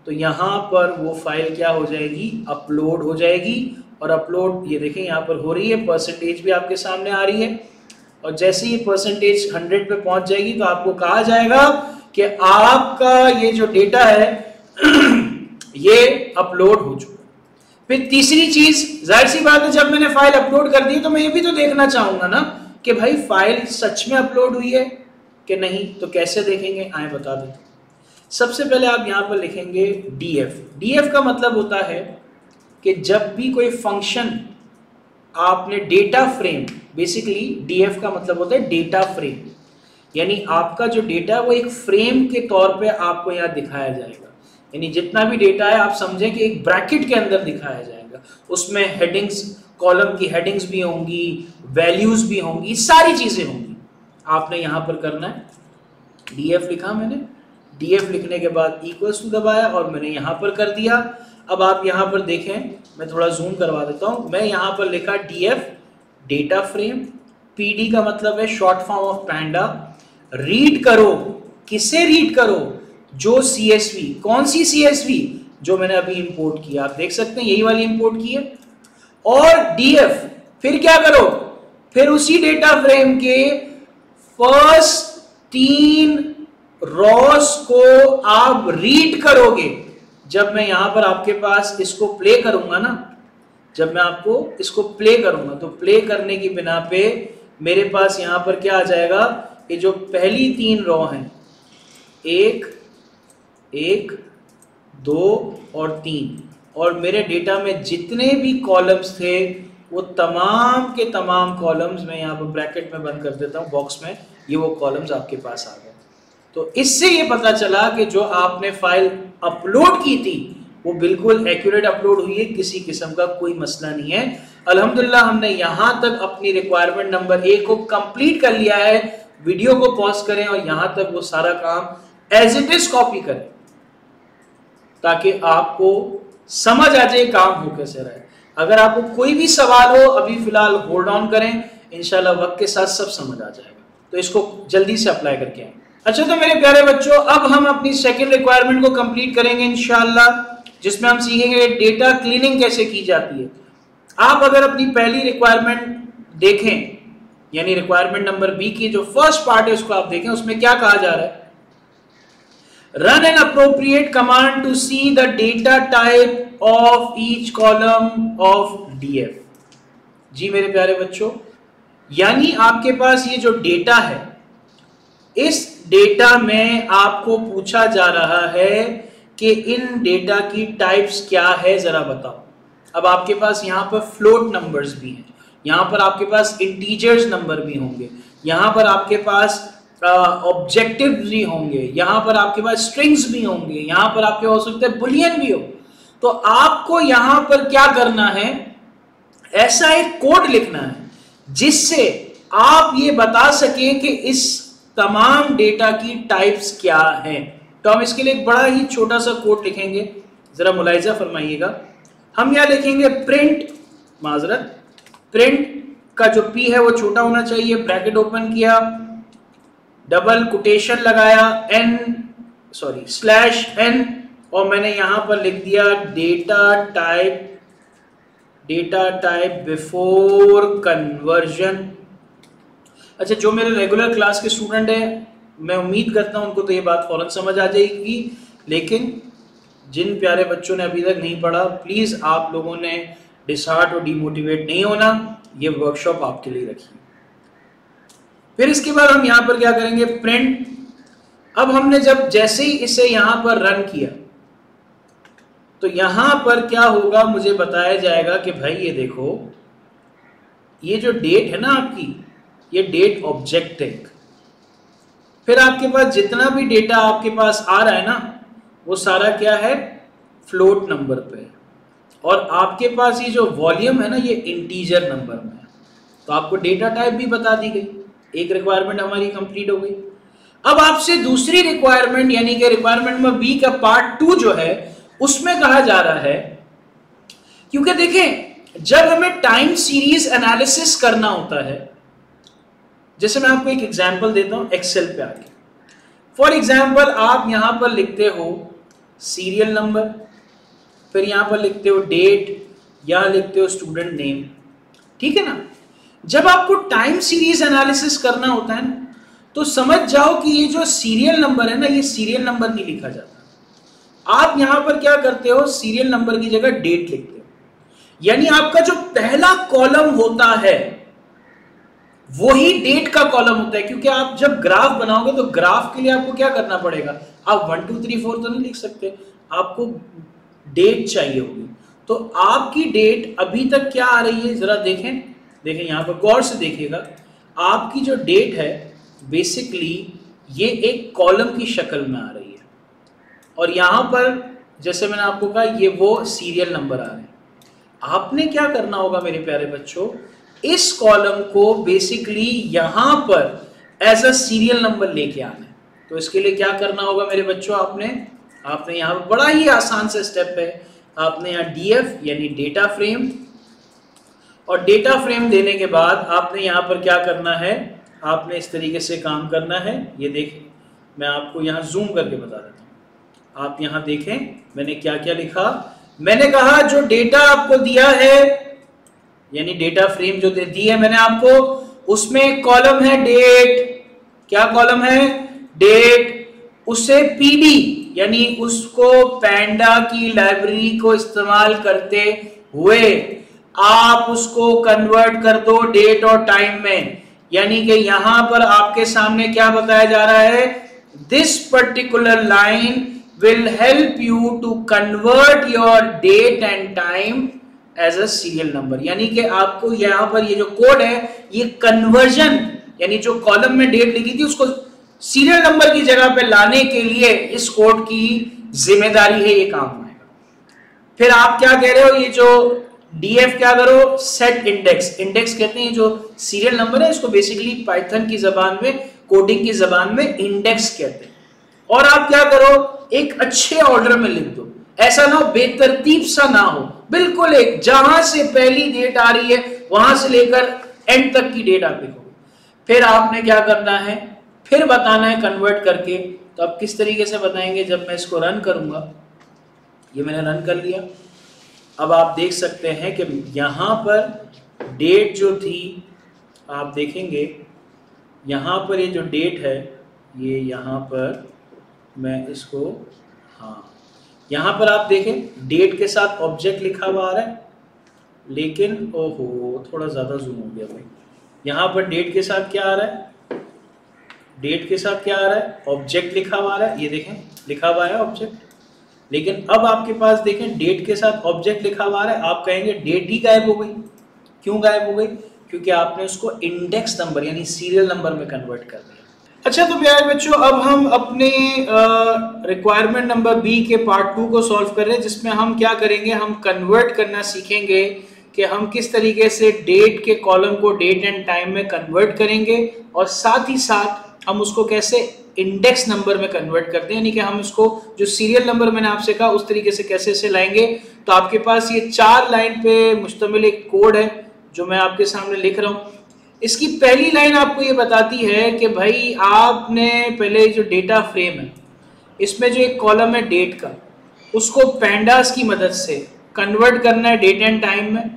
तो यहाँ पर वो फाइल क्या हो जाएगी, अपलोड हो जाएगी। और अपलोड ये देखें यहाँ पर हो रही है, परसेंटेज भी आपके सामने आ रही है। और जैसे ही परसेंटेज 100 पे पहुंच जाएगी तो आपको कहा जाएगा कि आपका ये जो डेटा है ये अपलोड हो चुका। फिर तीसरी चीज, जाहिर सी बात है, जब मैंने फाइल अपलोड कर दी तो मैं ये भी तो देखना चाहूंगा ना कि भाई फाइल सच में अपलोड हुई है कि नहीं। तो कैसे देखेंगे, आए बता देते। सबसे पहले आप यहां पर लिखेंगे डीएफ। डीएफ का मतलब होता है कि जब भी कोई फंक्शन आपने डेटा फ्रेम, बेसिकली डीएफ का मतलब होता है डेटा फ्रेम, यानी आपका जो डेटा वो एक फ्रेम के तौर पे आपको यहाँ दिखाया जाएगा। यानी जितना भी डेटा है आप समझें कि एक ब्रैकेट के अंदर दिखाया जाएगा, उसमें हेडिंग्स, कॉलम की हेडिंग्स भी होंगी, वैल्यूज भी होंगी, सारी चीजें होंगी। आपने यहाँ पर करना है डीएफ लिखा मैंने, डीएफ लिखने के बाद इक्वल्स टू दबाया और मैंने यहाँ पर कर दिया। अब आप यहाँ पर देखें, मैं थोड़ा जूम करवा देता हूँ, मैं यहाँ पर लिखा डीएफ डेटा फ्रेम, पीडी का मतलब है short form of panda, read करो, किसे रीड करो, जो सीएसवी, कौन सी सीएसवी, जो मैंने अभी इंपोर्ट किया, आप देख सकते हैं यही वाली इंपोर्ट की है। और डीएफ फिर क्या करो, फिर उसी डेटा फ्रेम के फर्स्ट 3 रॉस को आप रीड करोगे। जब मैं यहां पर आपके पास इसको प्ले करूंगा ना, जब मैं आपको इसको प्ले करूंगा तो प्ले करने की बिना पे मेरे पास यहां पर क्या आ जाएगा, ये जो पहली 3 रॉ हैं, 1, 1, 2 और 3, और मेरे डेटा में जितने भी कॉलम्स थे वो तमाम के तमाम कॉलम्स, मैं यहाँ पर ब्रैकेट में बंद कर देता हूँ बॉक्स में, ये वो कॉलम्स आपके पास आ गए। तो इससे ये पता चला कि जो आपने फाइल अपलोड की थी वो बिल्कुल एक्यूरेट अपलोड हुई है, किसी किस्म का कोई मसला नहीं है। अल्हम्दुलिल्लाह हमने यहाँ तक अपनी रिक्वायरमेंट नंबर 1 को कंप्लीट कर लिया है। वीडियो को पॉज करें और यहाँ तक वो सारा काम एज इट इज कॉपी करें ताकि आपको समझ आ जाए काम हो कैसे रहा है। अगर आपको कोई भी सवाल हो अभी फिलहाल होल्ड ऑन करें, इंशाल्लाह वक्त के साथ सब समझ आ जाएगा। तो इसको जल्दी से अप्लाई करके आए। अच्छा, तो मेरे प्यारे बच्चों, अब हम अपनी सेकंड रिक्वायरमेंट को कंप्लीट करेंगे इंशाल्लाह, जिसमें हम सीखेंगे डेटा क्लीनिंग कैसे की जाती है। आप अगर अपनी पहली रिक्वायरमेंट देखें, यानी रिक्वायरमेंट नंबर बी की जो फर्स्ट पार्ट है उसको आप देखें, उसमें क्या कहा जा रहा है, run an appropriate command to see the data type of each column of DF. जी मेरे प्यारे बच्चों, यानी आपके पास ये जो डेटा है, इस डेटा में आपको पूछा जा रहा है कि इन डेटा की टाइप्स क्या है, जरा बताओ। अब आपके पास यहाँ पर फ्लोट नंबर्स भी हैं, यहाँ पर आपके पास इंटीजर्स नंबर भी होंगे, यहाँ पर आपके पास ऑब्जेक्टिव भी होंगे, यहाँ पर आपके पास स्ट्रिंग्स भी होंगे, यहाँ पर आपके हो सकते हैं बुलियन भी हो। तो आपको यहाँ पर क्या करना है, ऐसा एक कोड लिखना है जिससे आप ये बता सकें कि इस तमाम डेटा की टाइप्स क्या हैं। तो हम इसके लिए एक बड़ा ही छोटा सा कोड लिखेंगे, जरा मुलाहिजा फरमाइएगा। हम यहाँ लिखेंगे प्रिंट, माजरत, प्रिंट का जो पी है वो छोटा होना चाहिए, ब्रैकेट ओपन किया, डबल कोटेशन लगाया, /n, और मैंने यहां पर लिख दिया डेटा टाइप बिफोर कन्वर्जन। अच्छा, जो मेरे रेगुलर क्लास के स्टूडेंट हैं, मैं उम्मीद करता हूं उनको तो ये बात फौरन समझ आ जाएगी, लेकिन जिन प्यारे बच्चों ने अभी तक नहीं पढ़ा, प्लीज आप लोगों ने डिसहार्ट और डिमोटिवेट नहीं होना, ये वर्कशॉप आपके लिए रखी। फिर इसके बाद हम यहां पर क्या करेंगे, प्रिंट। अब हमने जब जैसे ही इसे यहां पर रन किया तो यहां पर क्या होगा, मुझे बताया जाएगा कि भाई ये देखो, ये जो डेट है ना आपकी, ये डेट ऑब्जेक्ट है। फिर आपके पास जितना भी डेटा आपके पास आ रहा है ना, वो सारा क्या है, फ्लोट नंबर पे है, और आपके पास ये जो वॉल्यूम है ना, ये इंटीजर नंबर में है। तो आपको डेटा टाइप भी बता दी गई, एक रिक्वायरमेंट हमारी कंप्लीट हो गई। अब आपसे दूसरी रिक्वायरमेंट यानी कि रिक्वायरमेंट नंबर बी का पार्ट 2 जो है, उसमें कहा जा रहा है, क्योंकि देखें जब हमें टाइम सीरीज एनालिसिस करना होता है, जैसे मैं आपको एक एग्जांपल देता हूं एक्सेल पे आके। फॉर एग्जांपल आप यहां पर लिखते हो सीरियल नंबर, फिर यहां पर लिखते हो डेट, यहां लिखते हो स्टूडेंट नेम, ठीक है ना। जब आपको टाइम सीरीज एनालिसिस करना होता है ना, तो समझ जाओ कि ये जो सीरियल नंबर है ना, ये सीरियल नंबर नहीं लिखा जाता। आप यहां पर क्या करते हो, सीरियल नंबर की जगह डेट लिखते हो, यानी आपका जो पहला कॉलम होता है वही डेट का कॉलम होता है। क्योंकि आप जब ग्राफ बनाओगे तो ग्राफ के लिए आपको क्या करना पड़ेगा, आप 1 2 3 4 तो नहीं लिख सकते, आपको डेट चाहिए होगी। तो आपकी डेट अभी तक क्या आ रही है जरा देखें, देखें यहाँ पर गौर से देखिएगा। आपकी जो डेट है बेसिकली ये एक कॉलम की शक्ल में आ रही है, और यहाँ पर जैसे मैंने आपको कहा ये वो सीरियल नंबर आ रहे हैं। आपने क्या करना होगा मेरे प्यारे बच्चों, इस कॉलम को बेसिकली यहाँ पर एज अ सीरियल नंबर लेके आना है। तो इसके लिए क्या करना होगा मेरे बच्चों, आपने यहाँ पर बड़ा ही आसान सा स्टेप है। आपने यहाँ डीएफ यानी डेटा फ्रेम, और डेटा फ्रेम देने के बाद आपने यहाँ पर क्या करना है, आपने इस तरीके से काम करना है। ये देखें, मैं आपको यहाँ जूम करके बता देता हूँ। आप यहाँ देखें मैंने क्या क्या लिखा। मैंने कहा जो डेटा आपको दिया है यानी डेटा फ्रेम जो दी है मैंने आपको, उसमें एक कॉलम है डेट। क्या कॉलम है? डेट। उसे पीडी यानी उसको पैंडा की लाइब्रेरी को इस्तेमाल करते हुए आप उसको कन्वर्ट कर दो डेट और टाइम में। यानी कि यहां पर आपके सामने क्या बताया जा रहा है, this particular line will help you to convert your date and time as a serial number। यानी कि आपको यहाँ पर ये जो कोड है ये कन्वर्जन यानी जो कॉलम में डेट लिखी थी उसको सीरियल नंबर की जगह पे लाने के लिए इस कोड की जिम्मेदारी है, ये काम आएगा। फिर आप क्या कह रहे हो, ये जो डीएफ क्या करो, सेट इंडेक्स। इंडेक्स कहते हैं जो सीरियल नंबर है, इसको बेसिकली पाइथन की जबान में, कोडिंग की जबान में इंडेक्स कहते हैं। और आप क्या करो, एक अच्छे ऑर्डर में लिख दो, ऐसा ना हो बेतरतीब सा ना हो, बिल्कुल एक जहां से पहली डेट आ रही है वहां से लेकर एंड तक की डेट आप लिखो। फिर आपने क्या करना है, फिर बताना है कन्वर्ट करके। तो आप किस तरीके से बताएंगे, जब मैं इसको रन करूंगा, ये मैंने रन कर लिया। अब आप देख सकते हैं कि यहां पर डेट जो थी, आप देखेंगे यहां पर ये जो डेट है, ये यहां पर मैं इसको, हाँ यहाँ पर आप देखें डेट के साथ ऑब्जेक्ट लिखा हुआ आ रहा है, लेकिन ओहो थोड़ा ज़्यादा जूम हो गया भाई। यहाँ पर डेट के साथ क्या आ रहा है, डेट के साथ क्या आ रहा है, ऑब्जेक्ट लिखा हुआ आ रहा है। ये देखें लिखा हुआ है ऑब्जेक्ट, लेकिन अब आपके पास देखें डेट के साथ ऑब्जेक्ट लिखा हुआ आ रहा है। आप कहेंगे डेट ही गायब हो गई। क्यों गायब हो गई? क्योंकि आपने उसको इंडेक्स नंबर यानी सीरियल नंबर में कन्वर्ट कर दिया। अच्छा तो प्यारे बच्चों, अब हम अपने रिक्वायरमेंट नंबर बी के पार्ट 2 को सॉल्व कर रहे हैं, जिसमें हम क्या करेंगे, हम कन्वर्ट करना सीखेंगे कि हम किस तरीके से डेट के कॉलम को डेट एंड टाइम में कन्वर्ट करेंगे, और साथ ही साथ हम उसको कैसे इंडेक्स नंबर में कन्वर्ट करते हैं, यानी कि हम इसको जो सीरियल नंबर मैंने आपसे कहा उस तरीके से कैसे इसे लाएंगे। तो आपके पास ये 4 लाइन पे मुश्तमिल एक कोड है जो मैं आपके सामने लिख रहा हूँ। इसकी पहली लाइन आपको ये बताती है कि भाई आपने पहले जो डेटा फ्रेम है इसमें जो एक कॉलम है डेट का, उसको पैंडास की मदद से कन्वर्ट करना है डेट एंड टाइम में,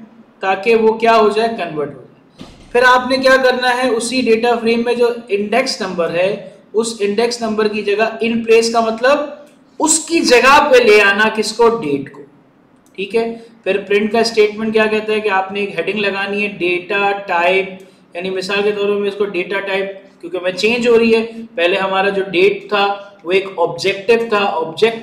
ताकि वो क्या हो जाए, कन्वर्ट हो जाए। फिर आपने क्या करना है, उसी डेटा फ्रेम में जो इंडेक्स नंबर है उस इंडेक्स नंबर की जगह इन प्लेस का मतलब उसकी जगह पे ले आना किसको, डेट को। ठीक है। फिर प्रिंट का स्टेटमेंट क्या कहता है कि आपने एक हेडिंग लगानी है डेटा टाइप, यानी मिसाल के तौर पर मैं इसको डेटा टाइप, क्योंकि मैं चेंज हो रही है, पहले हमारा जो डेट था वो एक ऑब्जेक्ट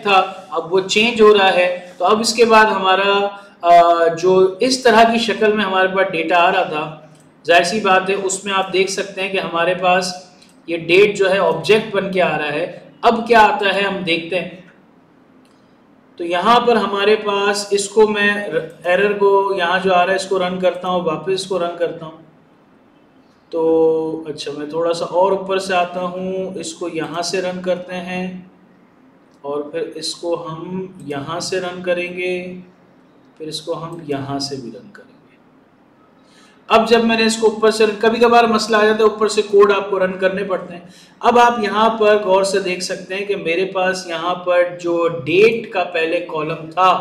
था, अब वो चेंज हो रहा है। तो अब इसके बाद हमारा जो इस तरह की शक्ल में हमारे पास डेटा आ रहा था, जाहिर सी बात है उसमें आप देख सकते हैं कि हमारे पास ये डेट जो है ऑब्जेक्ट बन के आ रहा है। अब क्या आता है हम देखते हैं। तो यहाँ पर हमारे पास इसको मैं एरर को यहाँ जो आ रहा है इसको रन करता हूँ, वापस इसको रन करता हूँ। तो अच्छा मैं थोड़ा सा और ऊपर से आता हूँ, इसको यहाँ से रन करते हैं और फिर इसको हम यहाँ से रन करेंगे, फिर इसको हम यहाँ से भी रन करेंगे। अब जब मैंने इसको ऊपर से, कभी कभार मसला आ जाता है ऊपर से कोड आपको रन करने पड़ते हैं। अब आप यहाँ पर गौर से देख सकते हैं कि मेरे पास यहाँ पर जो डेट का पहले कॉलम था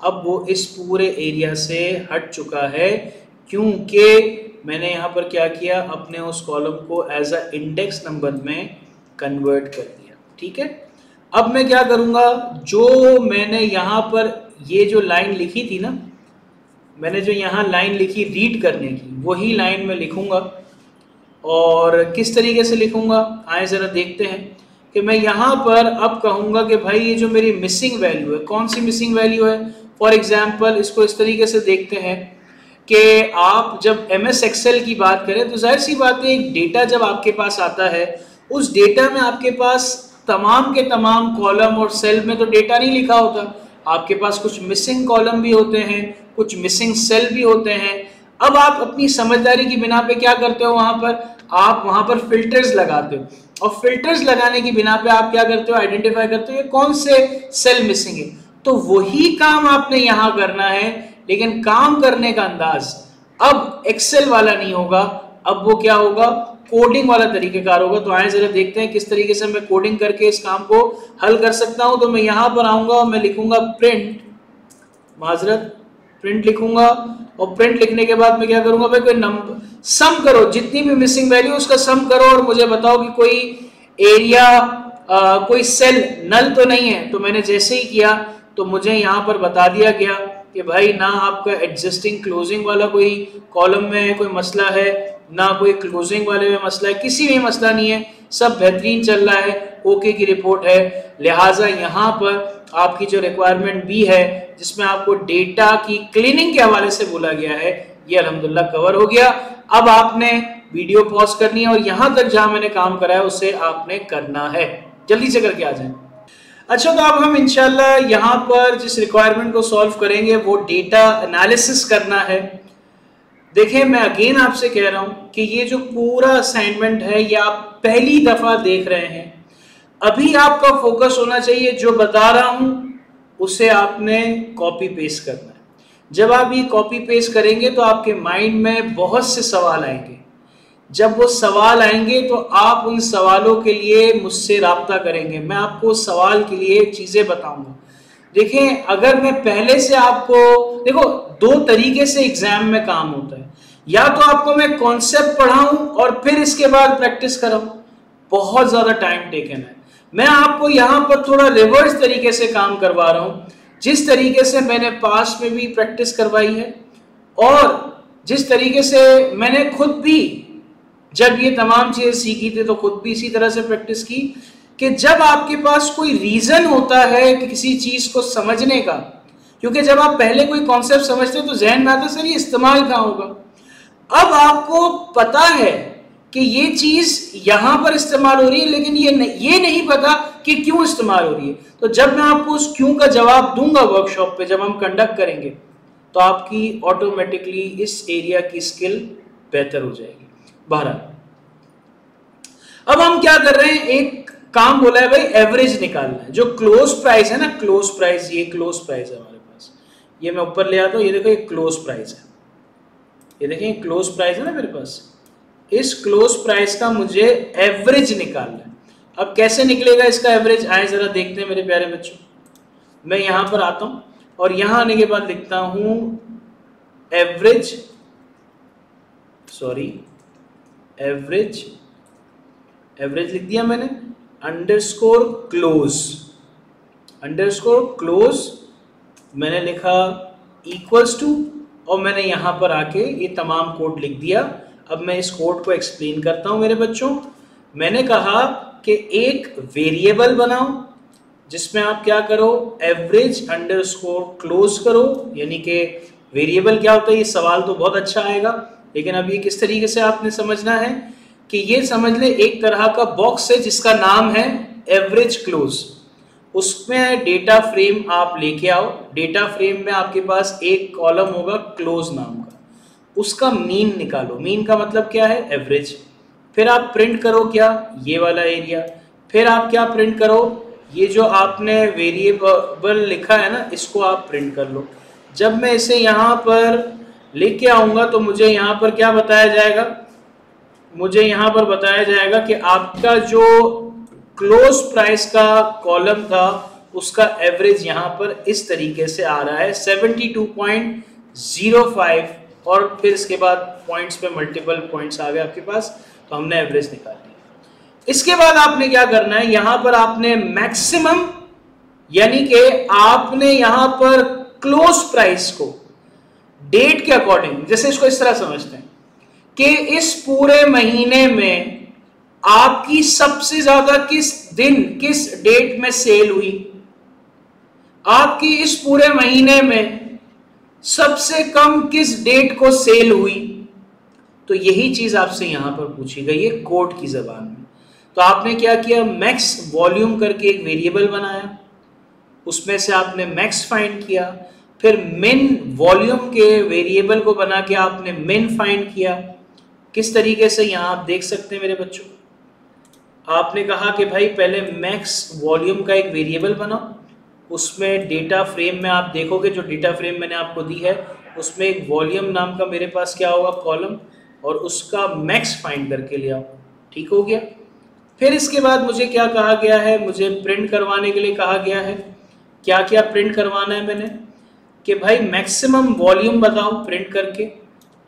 अब वो इस पूरे एरिया से हट चुका है, क्योंकि मैंने यहाँ पर क्या किया, अपने उस कॉलम को एज अ इंडेक्स नंबर में कन्वर्ट कर दिया। ठीक है। अब मैं क्या करूँगा, जो मैंने यहाँ पर ये जो लाइन लिखी थी ना, मैंने जो यहाँ लाइन लिखी रीड करने की, वही लाइन में लिखूँगा। और किस तरीके से लिखूँगा, आए ज़रा देखते हैं कि मैं यहाँ पर अब कहूँगा कि भाई ये जो मेरी मिसिंग वैल्यू है, कौन सी मिसिंग वैल्यू है, फॉर एग्जाम्पल इसको इस तरीके से देखते हैं कि आप जब MS एक्सेल की बात करें तो जाहिर सी बात है, एक डेटा जब आपके पास आता है, उस डेटा में आपके पास तमाम के तमाम कॉलम और सेल में तो डेटा नहीं लिखा होता, आपके पास कुछ मिसिंग कॉलम भी होते हैं, कुछ मिसिंग सेल भी होते हैं। अब आप अपनी समझदारी की बिना पे क्या करते हो, आप वहां पर फिल्टर्स लगाते हो, और फिल्टर्स लगाने की बिना पे आप क्या करते हो, आइडेंटिफाई करते हो कौन से सेल मिसिंग है। तो वही काम आपने यहां करना है, लेकिन काम करने का अंदाज अब एक्सेल वाला नहीं होगा, अब वो क्या होगा, कोडिंग वाला तरीकेकार होगा। तो आए जरा देखते हैं किस तरीके से मैं कोडिंग करके इस काम को हल कर सकता हूं। तो मैं यहां पर आऊंगा और मैं लिखूंगा प्रिंट लिखूंगा, और प्रिंट लिखने के बाद मैं क्या करूंगा भाई, कोई नंबर सम करो, जितनी भी मिसिंग वैल्यू उसका सम करो और मुझे बताओ कि कोई एरिया कोई सेल नल तो नहीं है। तो मैंने जैसे ही किया तो मुझे यहाँ पर बता दिया गया कि भाई ना आपका एग्जिस्टिंग क्लोजिंग वाला कोई कॉलम में कोई मसला है, ना कोई क्लोजिंग वाले में मसला है, किसी में मसला नहीं है, सब बेहतरीन चल रहा है, ओके की रिपोर्ट है। लिहाजा यहाँ पर आपकी जो रिक्वायरमेंट भी है जिसमें आपको डेटा की क्लीनिंग के हवाले से बोला गया है, ये अल्हम्दुलिल्लाह कवर हो गया। अब आपने वीडियो पॉज करनी है और यहाँ तक जहाँ मैंने काम कराया उसे आपने करना है, जल्दी से करके आ जाए। अच्छा, तो अब हम इंशाल्लाह यहाँ पर जिस रिक्वायरमेंट को सॉल्व करेंगे वो डेटा एनालिसिस करना है। देखें, मैं अगेन आपसे कह रहा हूँ कि ये जो पूरा असाइनमेंट है ये आप पहली दफा देख रहे हैं, अभी आपका फोकस होना चाहिए जो बता रहा हूँ उसे आपने कॉपी पेस्ट करना है। जब आप ये कॉपी पेस्ट करेंगे तो आपके माइंड में बहुत से सवाल आएंगे, जब वो सवाल आएंगे तो आप उन सवालों के लिए मुझसे राब्ता करेंगे, मैं आपको सवाल के लिए चीज़ें बताऊंगा। देखें, अगर मैं पहले से आपको, देखो दो तरीके से एग्जाम में काम होता है, या तो आपको मैं कॉन्सेप्ट पढ़ाऊं और फिर इसके बाद प्रैक्टिस कराऊं, बहुत ज़्यादा टाइम टेकन है। मैं आपको यहाँ पर थोड़ा रिवर्स तरीके से काम करवा रहा हूँ, जिस तरीके से मैंने पास्ट में भी प्रैक्टिस करवाई है और जिस तरीके से मैंने खुद भी जब ये तमाम चीज़ें सीखी थी तो खुद भी इसी तरह से प्रैक्टिस की कि जब आपके पास कोई रीज़न होता है कि किसी चीज़ को समझने का, क्योंकि जब आप पहले कोई कॉन्सेप्ट समझते हो तो जहन में आता है सर ये इस्तेमाल कहाँ होगा। अब आपको पता है कि ये चीज़ यहाँ पर इस्तेमाल हो रही है, लेकिन ये नहीं पता कि क्यों इस्तेमाल हो रही है। तो जब मैं आपको उस क्यों का जवाब दूंगा वर्कशॉप पे, जब हम कंडक्ट करेंगे, तो आपकी ऑटोमेटिकली इस एरिया की स्किल बेहतर हो जाएगी। बहरहाल, अब हम क्या कर रहे हैं, एक काम बोला है भाई एवरेज निकालना है। जो क्लोज प्राइस है ना, क्लोज प्राइस, ये क्लोज प्राइस है हमारे पास, ये मैं ऊपर ले आता हूँ, ये देखो ये क्लोज प्राइस है, ये देखें क्लोज प्राइस है ना मेरे पास। इस क्लोज प्राइस का मुझे एवरेज निकालना है। अब कैसे निकलेगा इसका एवरेज, आए जरा देखते हैं मेरे प्यारे बच्चों। मैं यहाँ पर आता हूँ और यहाँ आने के बाद लिखता हूँ एवरेज, सॉरी एवरेज लिख दिया मैंने, अंडरस्कोर क्लोज मैंने लिखा इक्वल्स टू, और मैंने यहाँ पर आके ये तमाम कोड लिख दिया। अब मैं इस कोड को एक्सप्लेन करता हूँ मेरे बच्चों। मैंने कहा कि एक वेरिएबल बनाओ जिसमें आप क्या करो, एवरेज अंडरस्कोर क्लोज करो, यानी कि वेरिएबल क्या होता है, ये सवाल तो बहुत अच्छा आएगा, लेकिन अब ये किस तरीके से आपने समझना है कि ये समझ ले एक तरह का बॉक्स है जिसका नाम है एवरेज क्लोज। उसमें डेटा फ्रेम आप लेके आओ, डेटा फ्रेम में आपके पास एक कॉलम होगा क्लोज नाम का, उसका मीन निकालो। मीन का मतलब क्या है, एवरेज। फिर आप प्रिंट करो क्या, ये वाला एरिया। फिर आप क्या प्रिंट करो, ये जो आपने वेरिएबल लिखा है ना, इसको आप प्रिंट कर लो। जब मैं इसे यहाँ पर लेके आऊँगा तो मुझे यहाँ पर क्या बताया जाएगा, मुझे यहाँ पर बताया जाएगा कि आपका जो क्लोज प्राइस का कॉलम था उसका एवरेज यहाँ पर इस तरीके से आ रहा है 72.05, और फिर इसके बाद पॉइंट्स पे मल्टीपल पॉइंट्स आ गए आपके पास, तो हमने एवरेज निकाल लिया। इसके बाद आपने क्या करना है, यहाँ पर आपने मैक्सिमम, यानी कि आपने यहाँ पर क्लोज प्राइस को डेट के अकॉर्डिंग, जैसे इसको इस तरह समझते हैं कि इस पूरे महीने में आपकी सबसे ज्यादा किस दिन किस डेट में सेल हुई, आपकी इस पूरे महीने में सबसे कम किस डेट को सेल हुई, तो यही चीज आपसे यहां पर पूछी गई है कोड की जबान में। तो आपने क्या किया, मैक्स वॉल्यूम करके एक वेरिएबल बनाया, उसमें से आपने मैक्स फाइंड किया, फिर मिन वॉल्यूम के वेरिएबल को बना के आपने मिन फाइंड किया। किस तरीके से, यहां आप देख सकते हैं मेरे बच्चों, आपने कहा कि भाई पहले मैक्स वॉल्यूम का एक वेरिएबल बनाओ, उसमें डेटा फ्रेम में आप देखोगे जो डेटा फ्रेम मैंने आपको दी है उसमें एक वॉल्यूम नाम का मेरे पास क्या होगा कॉलम, और उसका मैक्स फाइंड करके ले आओ। ठीक हो गया। फिर इसके बाद मुझे क्या कहा गया है, मुझे प्रिंट करवाने के लिए कहा गया है। क्या क्या प्रिंट करवाना है मैंने, कि भाई मैक्सिमम वॉल्यूम बताओ प्रिंट करके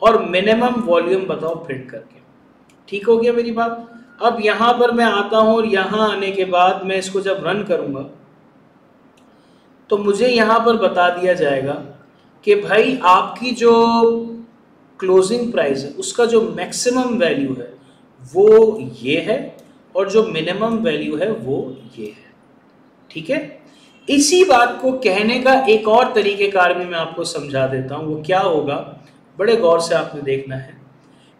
और मिनिमम वॉल्यूम बताओ प्रिंट करके। ठीक हो गया मेरी बात। अब यहां पर मैं आता हूं और यहां आने के बाद मैं इसको जब रन करूंगा तो मुझे यहां पर बता दिया जाएगा कि भाई आपकी जो क्लोजिंग प्राइस है उसका जो मैक्सिमम वैल्यू है वो ये है और जो मिनिमम वैल्यू है वो ये है। ठीक है। इसी बात को कहने का एक और तरीकेकार भी मैं आपको समझा देता हूं। वो क्या होगा, बड़े गौर से आपने देखना है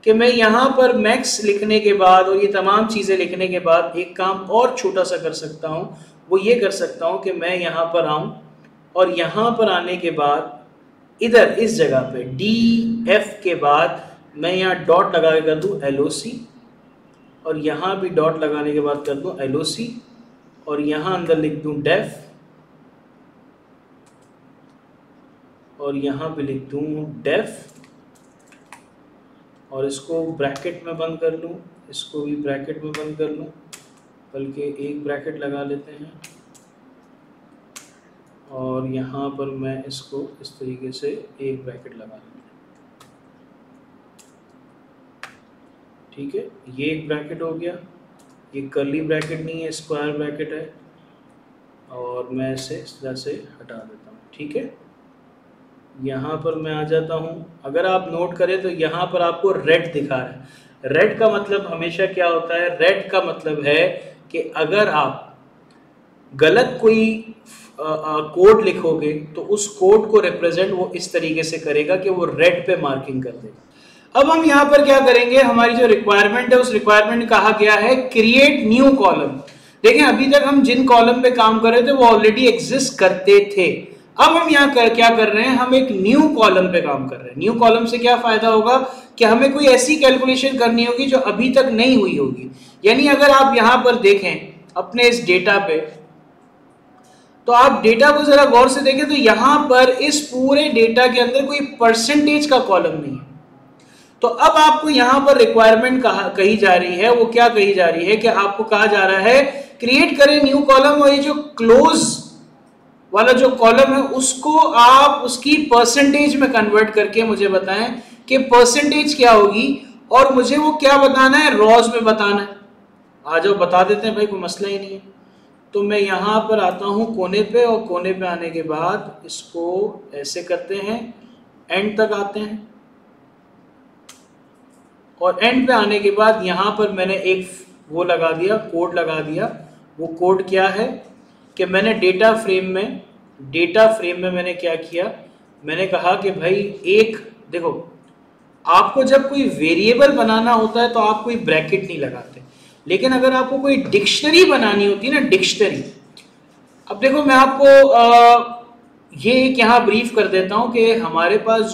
कि मैं यहाँ पर मैक्स लिखने के बाद और ये तमाम चीज़ें लिखने के बाद एक काम और छोटा सा कर सकता हूँ। वो ये कर सकता हूँ कि मैं यहाँ पर आऊँ और यहाँ पर आने के बाद इधर इस जगह पे DF के बाद मैं यहाँ डॉट लगा के कर दूँ LOC, और यहाँ भी डॉट लगाने के बाद कर दूँ LOC, और यहाँ अंदर लिख दूँ डेफ, और यहाँ पे लिख दूँ डेफ, और इसको ब्रैकेट में बंद कर लूँ, इसको भी ब्रैकेट में बंद कर लूँ, बल्कि एक ब्रैकेट लगा लेते हैं, और यहाँ पर मैं इसको इस तरीके से एक ब्रैकेट लगा लेते हैं। ठीक है, ये एक ब्रैकेट हो गया। ये कर्ली ब्रैकेट नहीं है, स्क्वायर ब्रैकेट है, और मैं इसे इस तरह से हटा देता हूँ। ठीक है, यहाँ पर मैं आ जाता हूँ। अगर आप नोट करें तो यहाँ पर आपको रेड दिखा रहा है। रेड का मतलब हमेशा क्या होता है, रेड का मतलब है कि अगर आप गलत कोई कोड लिखोगे तो उस कोड को रिप्रेजेंट वो इस तरीके से करेगा कि वो रेड पे मार्किंग कर देगा। अब हम यहाँ पर क्या करेंगे, हमारी जो रिक्वायरमेंट है उस रिक्वायरमेंट में कहा गया है क्रिएट न्यू कॉलम। देखें अभी तक हम जिन कॉलम पे काम कर रहे थे वो ऑलरेडी एग्जिस्ट करते थे। अब हम यहाँ क्या कर रहे हैं, हम एक न्यू कॉलम पे काम कर रहे हैं। न्यू कॉलम से क्या फायदा होगा कि हमें कोई ऐसी कैलकुलेशन करनी होगी जो अभी तक नहीं हुई होगी। यानी अगर आप यहाँ पर देखें अपने इस डेटा पे, तो आप डेटा को जरा गौर से देखें तो यहाँ पर इस पूरे डेटा के अंदर कोई परसेंटेज का कॉलम नहीं है। तो अब आपको यहाँ पर रिक्वायरमेंट कही जा रही है, वो क्या कही जा रही है कि आपको कहा जा रहा है क्रिएट करें न्यू कॉलम, और ये जो क्लोज वाला जो कॉलम है उसको आप उसकी परसेंटेज में कन्वर्ट करके मुझे बताएं कि परसेंटेज क्या होगी, और मुझे वो क्या बताना है, रॉज में बताना है। आ जाओ बता देते हैं भाई, कोई मसला ही नहीं है। तो मैं यहाँ पर आता हूँ कोने पे, और कोने पे आने के बाद इसको ऐसे करते हैं, एंड तक आते हैं, और एंड पे आने के बाद यहाँ पर मैंने एक वो लगा दिया, कोड लगा दिया। वो कोड क्या है कि मैंने डेटा फ्रेम में मैंने क्या किया, मैंने कहा कि भाई एक देखो, आपको जब कोई वेरिएबल बनाना होता है तो आप कोई ब्रैकेट नहीं लगाते, लेकिन अगर आपको कोई डिक्शनरी बनानी होती है ना, डिक्शनरी। अब देखो मैं आपको ये एक यहाँ ब्रीफ कर देता हूँ कि हमारे पास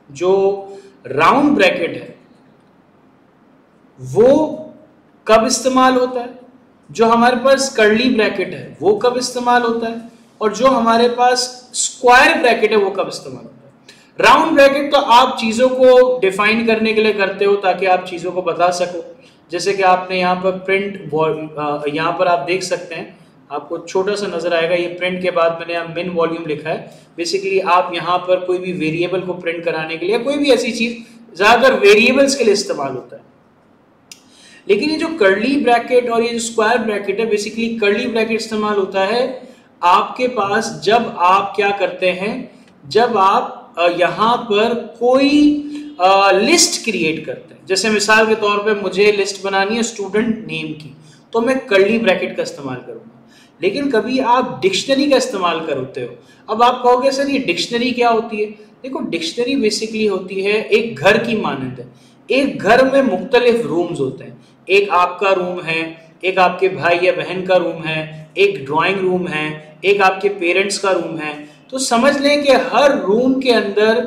जो राउंड ब्रैकेट है वो कब इस्तेमाल होता है, जो हमारे पास कर्ली ब्रैकेट है वो कब इस्तेमाल होता है, और जो हमारे पास स्क्वायर ब्रैकेट है वो कब इस्तेमाल होता है। राउंड ब्रैकेट तो आप चीज़ों को डिफाइन करने के लिए करते हो ताकि आप चीज़ों को बता सको। जैसे कि आपने यहाँ पर प्रिंट, यहाँ पर आप देख सकते हैं, आपको छोटा सा नजर आएगा, ये प्रिंट के बाद मैंने यहाँ मिन वॉल्यूम लिखा है। बेसिकली आप यहाँ पर कोई भी वेरिएबल को प्रिंट कराने के लिए, कोई भी ऐसी चीज़ ज़्यादातर वेरिएबल्स के लिए इस्तेमाल होता है। लेकिन ये जो कर्ली ब्रैकेट और ये जो स्क्वायर ब्रैकेट है, बेसिकली कर्ली ब्रैकेट इस्तेमाल होता है आपके पास जब आप क्या करते हैं, जब आप यहाँ पर कोई लिस्ट क्रिएट करते हैं। जैसे मिसाल के तौर पे मुझे लिस्ट बनानी है स्टूडेंट नेम की, तो मैं कर्ली ब्रैकेट का इस्तेमाल करूंगा। लेकिन कभी आप डिक्शनरी का इस्तेमाल करते हो। अब आप कहोगे सर ये डिक्शनरी क्या होती है? देखो डिक्शनरी बेसिकली होती है एक घर की मानंद है। एक घर में मुख्तलिफ रूम्स होते हैं, एक आपका रूम है, एक आपके भाई या बहन का रूम है, एक ड्राइंग रूम है, एक आपके पेरेंट्स का रूम है। तो समझ लें कि हर रूम के अंदर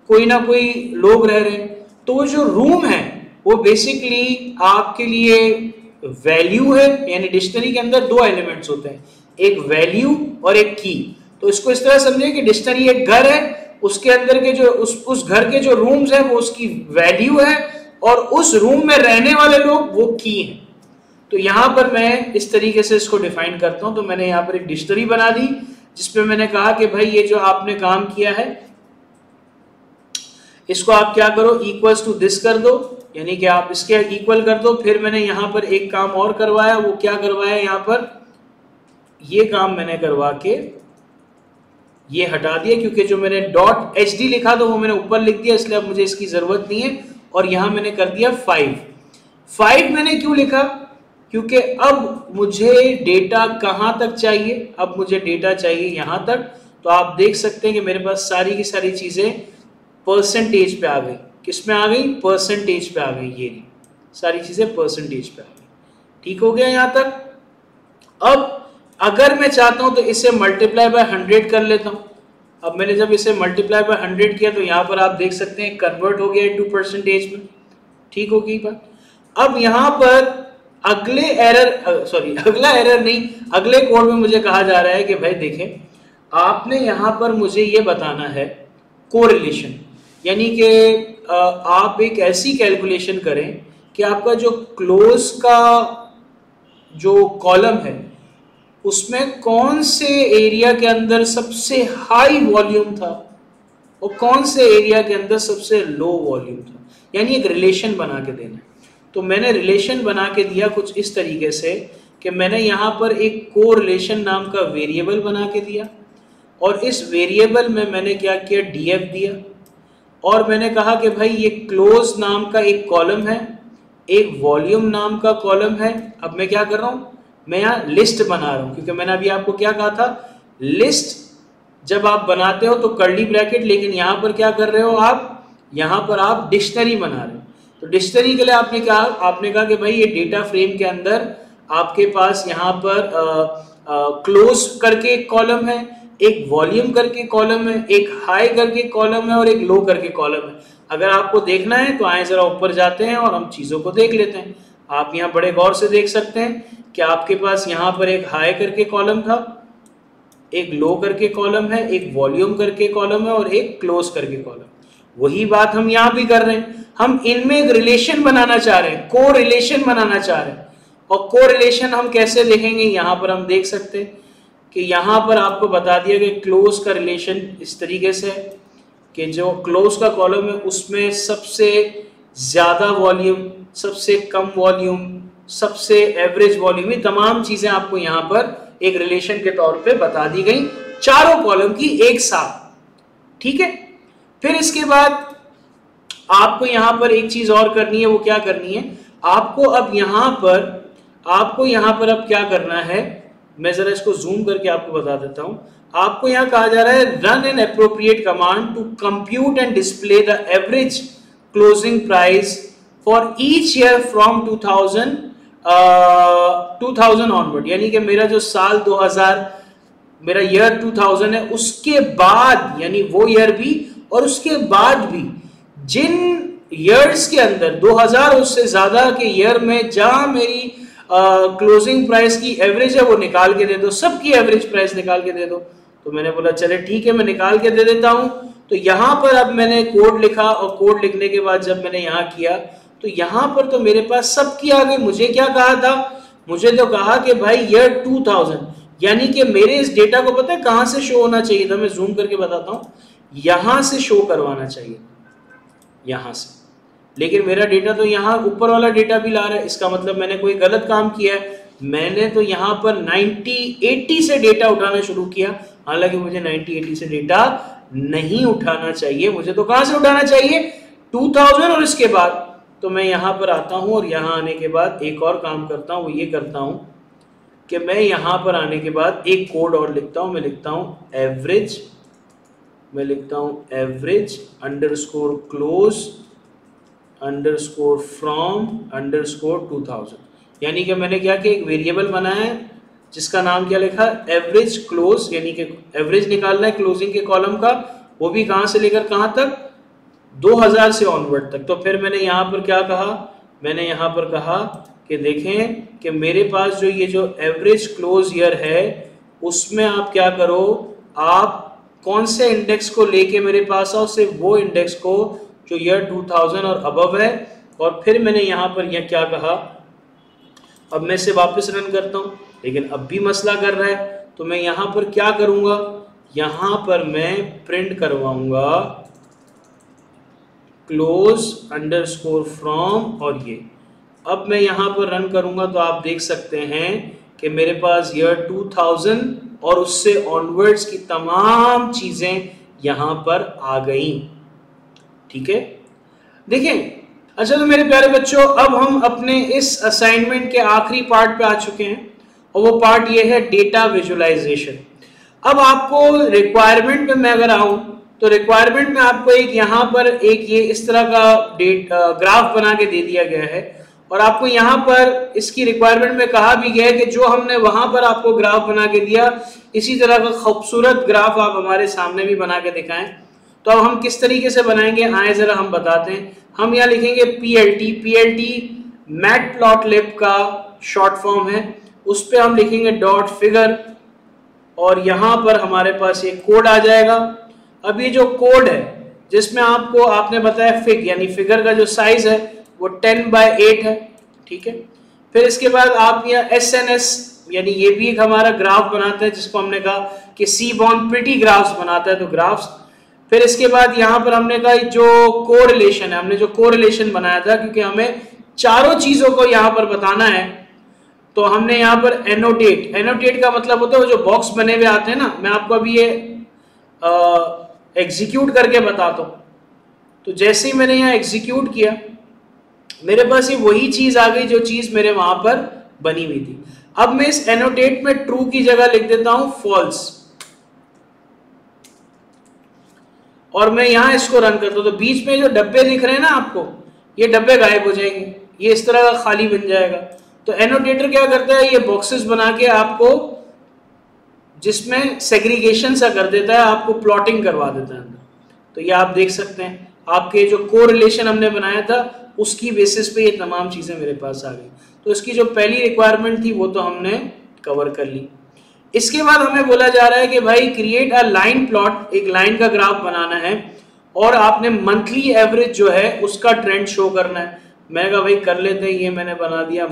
कोई ना कोई लोग रह रहे हैं। तो जो रूम है वो बेसिकली आपके लिए वैल्यू है, यानी डिक्शनरी के अंदर दो एलिमेंट्स होते हैं, एक वैल्यू और एक की। तो इसको इस तरह समझिए कि डिक्शनरी एक घर है, उसके अंदर के जो उस घर के जो रूम्स हैं वो उसकी वैल्यू है, और उस रूम में रहने वाले लोग वो की हैं। तो यहाँ पर मैं इस तरीके से इसको डिफाइन करता हूँ। तो मैंने यहाँ पर एक डिक्शनरी बना दी जिसपे मैंने कहा कि भाई ये जो आपने काम किया है इसको आप क्या करो, इक्वल्स टू दिस कर दो, यानी कि आप इसके इक्वल कर दो। फिर मैंने यहाँ पर एक काम और करवाया, वो क्या करवाया, यहाँ पर ये काम मैंने करवा के ये हटा दिया, क्योंकि जो मैंने .hd लिखा था वो मैंने ऊपर लिख दिया, इसलिए अब मुझे इसकी जरूरत नहीं है। और यहाँ मैंने कर दिया 5 मैंने क्यों लिखा, क्योंकि अब मुझे डेटा कहाँ तक चाहिए, अब मुझे डेटा चाहिए यहाँ तक। तो आप देख सकते हैं कि मेरे पास सारी की सारी चीजें परसेंटेज पे आ गई। किस में आ गई? परसेंटेज पे आ गई। ये सारी चीजें परसेंटेज पे आ गई। ठीक हो गया यहाँ तक। अब अगर मैं चाहता हूं तो इसे मल्टीप्लाई बाय 100 कर लेता हूं। अब मैंने जब इसे मल्टीप्लाई बाय 100 किया तो यहाँ पर आप देख सकते हैं कन्वर्ट हो गया इनटू परसेंटेज में। ठीक हो गई बात। अब यहाँ पर अगला एरर नहीं, अगले कोड में मुझे कहा जा रहा है कि भाई देखें, आपने यहाँ पर मुझे ये बताना है कोरिलेशन, यानी कि आप एक ऐसी कैलकुलेशन करें कि आपका जो क्लोज का जो कॉलम है उसमें कौन से एरिया के अंदर सबसे हाई वॉल्यूम था और कौन से एरिया के अंदर सबसे लो वॉल्यूम था, यानी एक रिलेशन बना के देना। तो मैंने रिलेशन बना के दिया कुछ इस तरीके से कि मैंने यहाँ पर एक कोरिलेशन नाम का वेरिएबल बना के दिया, और इस वेरिएबल में मैंने क्या किया, df दिया, और मैंने कहा कि भाई ये क्लोज नाम का एक कॉलम है, एक वॉल्यूम नाम का कॉलम है। अब मैं क्या कर रहा हूँ, मैं यहाँ लिस्ट बना रहा हूँ, क्योंकि मैंने अभी आपको क्या कहा था, लिस्ट जब आप बनाते हो तो कर्ली ब्रैकेट, लेकिन यहाँ पर क्या कर रहे हो आप, यहाँ पर आप डिक्शनरी बना रहे हो। तो डिक्शनरी के लिए आपने कहा कि भाई ये डेटा फ्रेम के अंदर आपके पास यहाँ पर क्लोज करके एक कॉलम है, एक वॉल्यूम करके कॉलम है, एक हाई करके कॉलम है और एक लो करके कॉलम है। अगर आपको देखना है तो आए जरा ऊपर जाते हैं और हम चीजों को देख लेते हैं। आप यहाँ बड़े गौर से देख सकते हैं कि आपके पास यहाँ पर एक हाई करके कॉलम था, एक लो करके कॉलम है, एक वॉल्यूम करके कॉलम है और एक क्लोज करके कॉलम। वही बात हम यहाँ भी कर रहे हैं, हम इनमें एक रिलेशन बनाना चाह रहे हैं, को रिलेशन बनाना चाह रहे हैं। और को रिलेशन हम कैसे देखेंगे, यहाँ पर हम देख सकते हैं कि यहाँ पर आपको बता दिया कि क्लोज का रिलेशन इस तरीके से है कि जो क्लोज का कॉलम है उसमें सबसे ज्यादा वॉल्यूम, सबसे कम वॉल्यूम, सबसे एवरेज वॉल्यूम, ये तमाम चीजें आपको यहाँ पर एक रिलेशन के तौर पे बता दी गई, चारों कॉलम की एक साथ। ठीक है। फिर इसके बाद आपको यहाँ पर एक चीज और करनी है, वो क्या करनी है, आपको यहाँ पर अब क्या करना है, मैं जरा इसको जूम करके आपको बता देता हूं। आपको यहाँ कहा जा रहा है run an appropriate command to compute and display the average closing price for each year from 2000 onward, यानी कि मेरा जो साल 2000, मेरा ईयर 2000 है, उसके बाद यानी वो ईयर भी और उसके बाद भी जिन ईयर्स के अंदर 2000 उससे ज्यादा के ईयर में जहां मेरी क्लोजिंग प्राइस की एवरेज है वो निकाल के दे दो, सबकी एवरेज प्राइस निकाल के दे दो। तो मैंने बोला चले ठीक है, मैं निकाल के दे देता हूं। तो यहां पर अब मैंने कोड लिखा और कोड लिखने के बाद जब मैंने यहां किया तो यहां पर तो मेरे पास सबकी आ गई। मुझे क्या कहा था, मुझे तो कहा कि भाई ईयर 2000, यानी कि मेरे इस डेटा को पता है कहां से शो होना चाहिए था, मैं जूम करके बताता हूं, यहां से शो करवाना चाहिए, यहां से। लेकिन मेरा डेटा तो यहाँ ऊपर वाला डेटा भी ला रहा है, इसका मतलब मैंने कोई गलत काम किया है। मैंने तो यहाँ पर 9080 से डेटा उठाना शुरू किया, हालांकि मुझे 9080 से डेटा नहीं उठाना चाहिए। मुझे तो कहां से उठाना चाहिए, 2000। और इसके बाद तो मैं यहाँ पर आता हूँ और यहाँ आने के बाद एक और काम करता हूँ, वो ये करता हूँ कि मैं यहाँ पर आने के बाद एक कोड और लिखता हूँ, मैं लिखता हूँ एवरेज, मैं लिखता हूँ average underscore close underscore from underscore 2000। यानी कि मैंने क्या किया, एक वेरिएबल बनाया है जिसका नाम क्या लिखा, एवरेज क्लोज, यानी कि एवरेज निकालना है क्लोजिंग के कॉलम का, वो भी कहाँ से लेकर कहाँ तक, 2000 से ऑनवर्ड तक। तो फिर मैंने यहाँ पर क्या कहा, मैंने यहाँ पर कहा कि देखें कि मेरे पास जो ये जो एवरेज क्लोज ईयर है उसमें आप क्या करो, आप कौन से इंडेक्स को लेके मेरे पास आओ, सिर्फ वो इंडेक्स को जो ईयर 2000 और अबव है। और फिर मैंने यहाँ पर यह क्या कहा, अब मैं इसे वापस रन करता हूँ लेकिन अब भी मसला कर रहा है, तो मैं यहाँ पर क्या करूँगा, यहाँ पर मैं प्रिंट करवाऊँगा क्लोज अंडरस्कोर फ्रॉम, और ये अब मैं यहाँ पर रन करूँगा तो आप देख सकते हैं कि मेरे पास ईयर 2000 और उससे ऑनवर्ड्स की तमाम चीज़ें यहाँ पर आ गई। ठीक है, देखें। अच्छा तो मेरे प्यारे बच्चों, अब हम अपने इस असाइनमेंट के आखिरी पार्ट पे आ चुके हैं और वो पार्ट ये है डेटा विजुअलाइजेशन। अब आपको रिक्वायरमेंट में मैं अगर आऊँ तो रिक्वायरमेंट में आपको एक यहाँ पर एक ये इस तरह का ग्राफ बना के दे दिया गया है और आपको यहाँ पर इसकी रिक्वायरमेंट में कहा भी गया है कि जो हमने वहां पर आपको ग्राफ बना के दिया इसी तरह का खूबसूरत ग्राफ आप हमारे सामने भी बना के दिखाएं। तो अब हम किस तरीके से बनाएंगे, आए जरा हम बताते हैं। हम यहाँ लिखेंगे PLT, PLT मैटप्लॉटलिब का शॉर्ट फॉर्म है, उस पर हम लिखेंगे डॉट फिगर और यहाँ पर हमारे पास ये कोड आ जाएगा। अब ये जो कोड है जिसमें आपने बताया फिग, यानी फिगर का जो साइज है वो 10/8 है। ठीक है, फिर इसके बाद आप यहाँ SNS, यानी ये भी एक हमारा ग्राफ बनाते हैं जिसको हमने कहा कि सीबॉर्न प्रिटी ग्राफ्स बनाता है, तो ग्राफ्स। फिर इसके बाद यहाँ पर हमने कहा जो कोरिलेशन है, हमने जो कोरिलेशन बनाया था क्योंकि हमें चारों चीजों को यहाँ पर बताना है तो हमने यहाँ पर एनोटेट, एनोटेट का मतलब होता है वो जो बॉक्स बने हुए आते हैं ना, मैं आपको अभी ये एग्जीक्यूट करके बताता हूँ। तो जैसे ही मैंने यहाँ एग्जीक्यूट किया मेरे पास ये वही चीज आ गई जो चीज मेरे वहां पर बनी हुई थी। अब मैं इस एनोटेट में ट्रू की जगह लिख देता हूं फॉल्स और मैं यहां इसको रन करता हूं तो बीच में जो डब्बे दिख रहे हैं ना आपको, ये डब्बे गायब हो जाएंगे, ये इस तरह का खाली बन जाएगा। तो एनोटेटर क्या करता है, ये बॉक्सेस बना के आपको जिसमें सेग्रीगेशन सा कर देता है, आपको प्लॉटिंग करवा देता है अंदर। तो ये आप देख सकते हैं आपके जो कोरिलेशन हमने बनाया था उसकी बेसिस पे ये तमाम चीजें मेरे पास आ गई। तो इसकी जो पहली रिक्वायरमेंट थी वो तो हमने कवर कर ली। इसके बाद हमें बोला जा रहा है कि भाई क्रिएट अ लाइन प्लॉट, एक लाइन का ग्राफ बनाना है और आपने मंथली एवरेज जो है उसका ट्रेंड शो करना है। मैं कहा भाई कर लेते हैं, ये मैंने बना दिया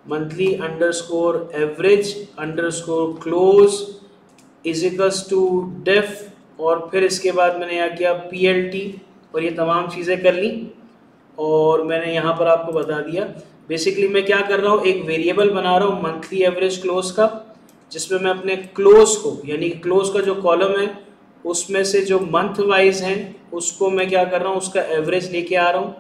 monthly underscore average underscore close is equals to def, और फिर इसके बाद मैंने यहाँ किया PLT और ये तमाम चीज़ें कर ली और मैंने यहाँ पर आपको बता दिया। बेसिकली मैं क्या कर रहा हूँ, एक वेरिएबल बना रहा हूँ मंथली एवरेज क्लोज का, जिसमें मैं अपने क्लोज को, यानी क्लोज का जो कॉलम है उसमें से जो मंथ वाइज हैं उसको मैं क्या कर रहा हूँ, उसका एवरेज लेके आ रहा हूँ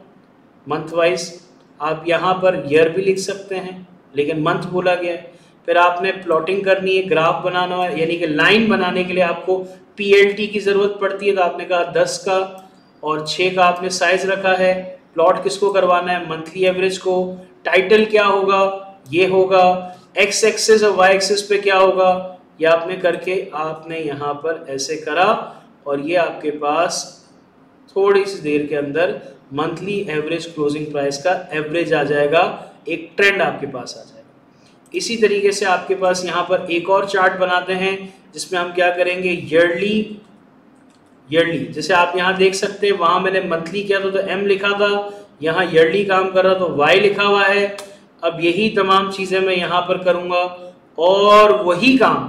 मंथ वाइज। आप यहाँ पर ईयर भी लिख सकते हैं लेकिन मंथ बोला गया है। फिर आपने प्लॉटिंग करनी है, ग्राफ बनाना है, यानी कि लाइन बनाने के लिए आपको PLT की ज़रूरत पड़ती है। तो आपने कहा 10 का और 6 का आपने साइज रखा है। प्लॉट किसको करवाना है, मंथली एवरेज को। टाइटल क्या होगा, ये होगा। X एक्सिस और Y एक्सिस पे क्या होगा, ये आपने करके आपने यहाँ पर ऐसे करा और ये आपके पास थोड़ी सी देर के अंदर मंथली एवरेज क्लोजिंग प्राइस का एवरेज आ जाएगा, एक ट्रेंड आपके पास आ जाएगा। इसी तरीके से आपके पास यहाँ पर एक और चार्ट बनाते हैं जिसमें हम क्या करेंगे, ईयरली। जैसे आप यहाँ देख सकते हैं वहां मैंने मंथली किया था तो M लिखा था, यहाँ ईयरली काम कर रहा तो Y लिखा हुआ है। अब यही तमाम चीजें मैं यहाँ पर करूंगा और वही काम,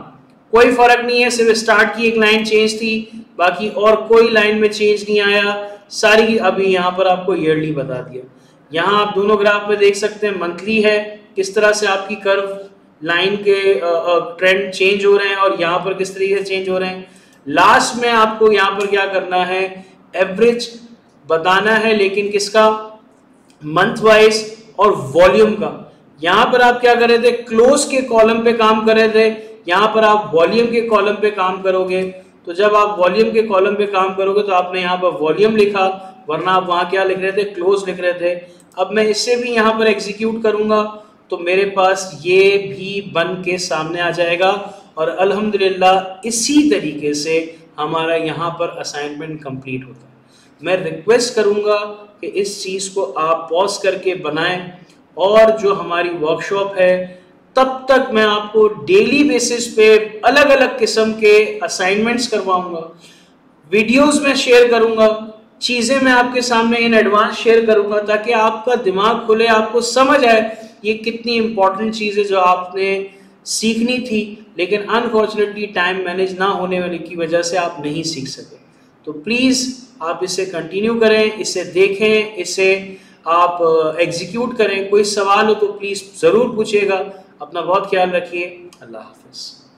कोई फर्क नहीं है, सिर्फ स्टार्ट की एक लाइन चेंज थी, बाकी और कोई लाइन में चेंज नहीं आया सारी। अभी यहाँ पर आपको ईयरली बता दिया। यहाँ आप दोनों ग्राफ में देख सकते हैं मंथली है, किस तरह से आपकी कर्व लाइन के ट्रेंड चेंज हो रहे हैं और यहाँ पर किस तरीके से चेंज हो रहे हैं। लास्ट में आपको यहाँ पर क्या करना है, एवरेज बताना है, लेकिन किसका, मंथ वाइज और वॉल्यूम का। यहाँ पर आप क्या कर रहे थे, क्लोज के कॉलम पे काम कर रहे थे, यहाँ पर आप वॉल्यूम के कॉलम पे काम करोगे। तो जब आप वॉल्यूम के कॉलम पे काम करोगे तो आपने यहाँ पर वॉल्यूम लिखा, वरना आप वहाँ क्या लिख रहे थे, क्लोज लिख रहे थे। अब मैं इससे भी यहाँ पर एग्जीक्यूट करूंगा तो मेरे पास ये भी बन के सामने आ जाएगा और अल्हम्दुलिल्लाह इसी तरीके से हमारा यहाँ पर असाइनमेंट कंप्लीट होता है। मैं रिक्वेस्ट करूँगा कि इस चीज़ को आप पॉज करके बनाएं और जो हमारी वर्कशॉप है तब तक मैं आपको डेली बेसिस पे अलग अलग किस्म के असाइनमेंट्स करवाऊंगा, वीडियोस में शेयर करूंगा, चीज़ें मैं आपके सामने इन एडवांस शेयर करूंगा ताकि आपका दिमाग खुले, आपको समझ आए ये कितनी इंपॉर्टेंट चीज़ है जो आपने सीखनी थी, लेकिन अनफॉर्चुनेटली टाइम मैनेज ना होने वाले की वजह से आप नहीं सीख सके। तो प्लीज़ आप इसे कंटिन्यू करें, इसे देखें, इसे आप एग्जीक्यूट करें। कोई सवाल हो तो प्लीज़ ज़रूर पूछिएगा। अपना बहुत ख्याल रखिए। अल्लाह हाफ़िज़।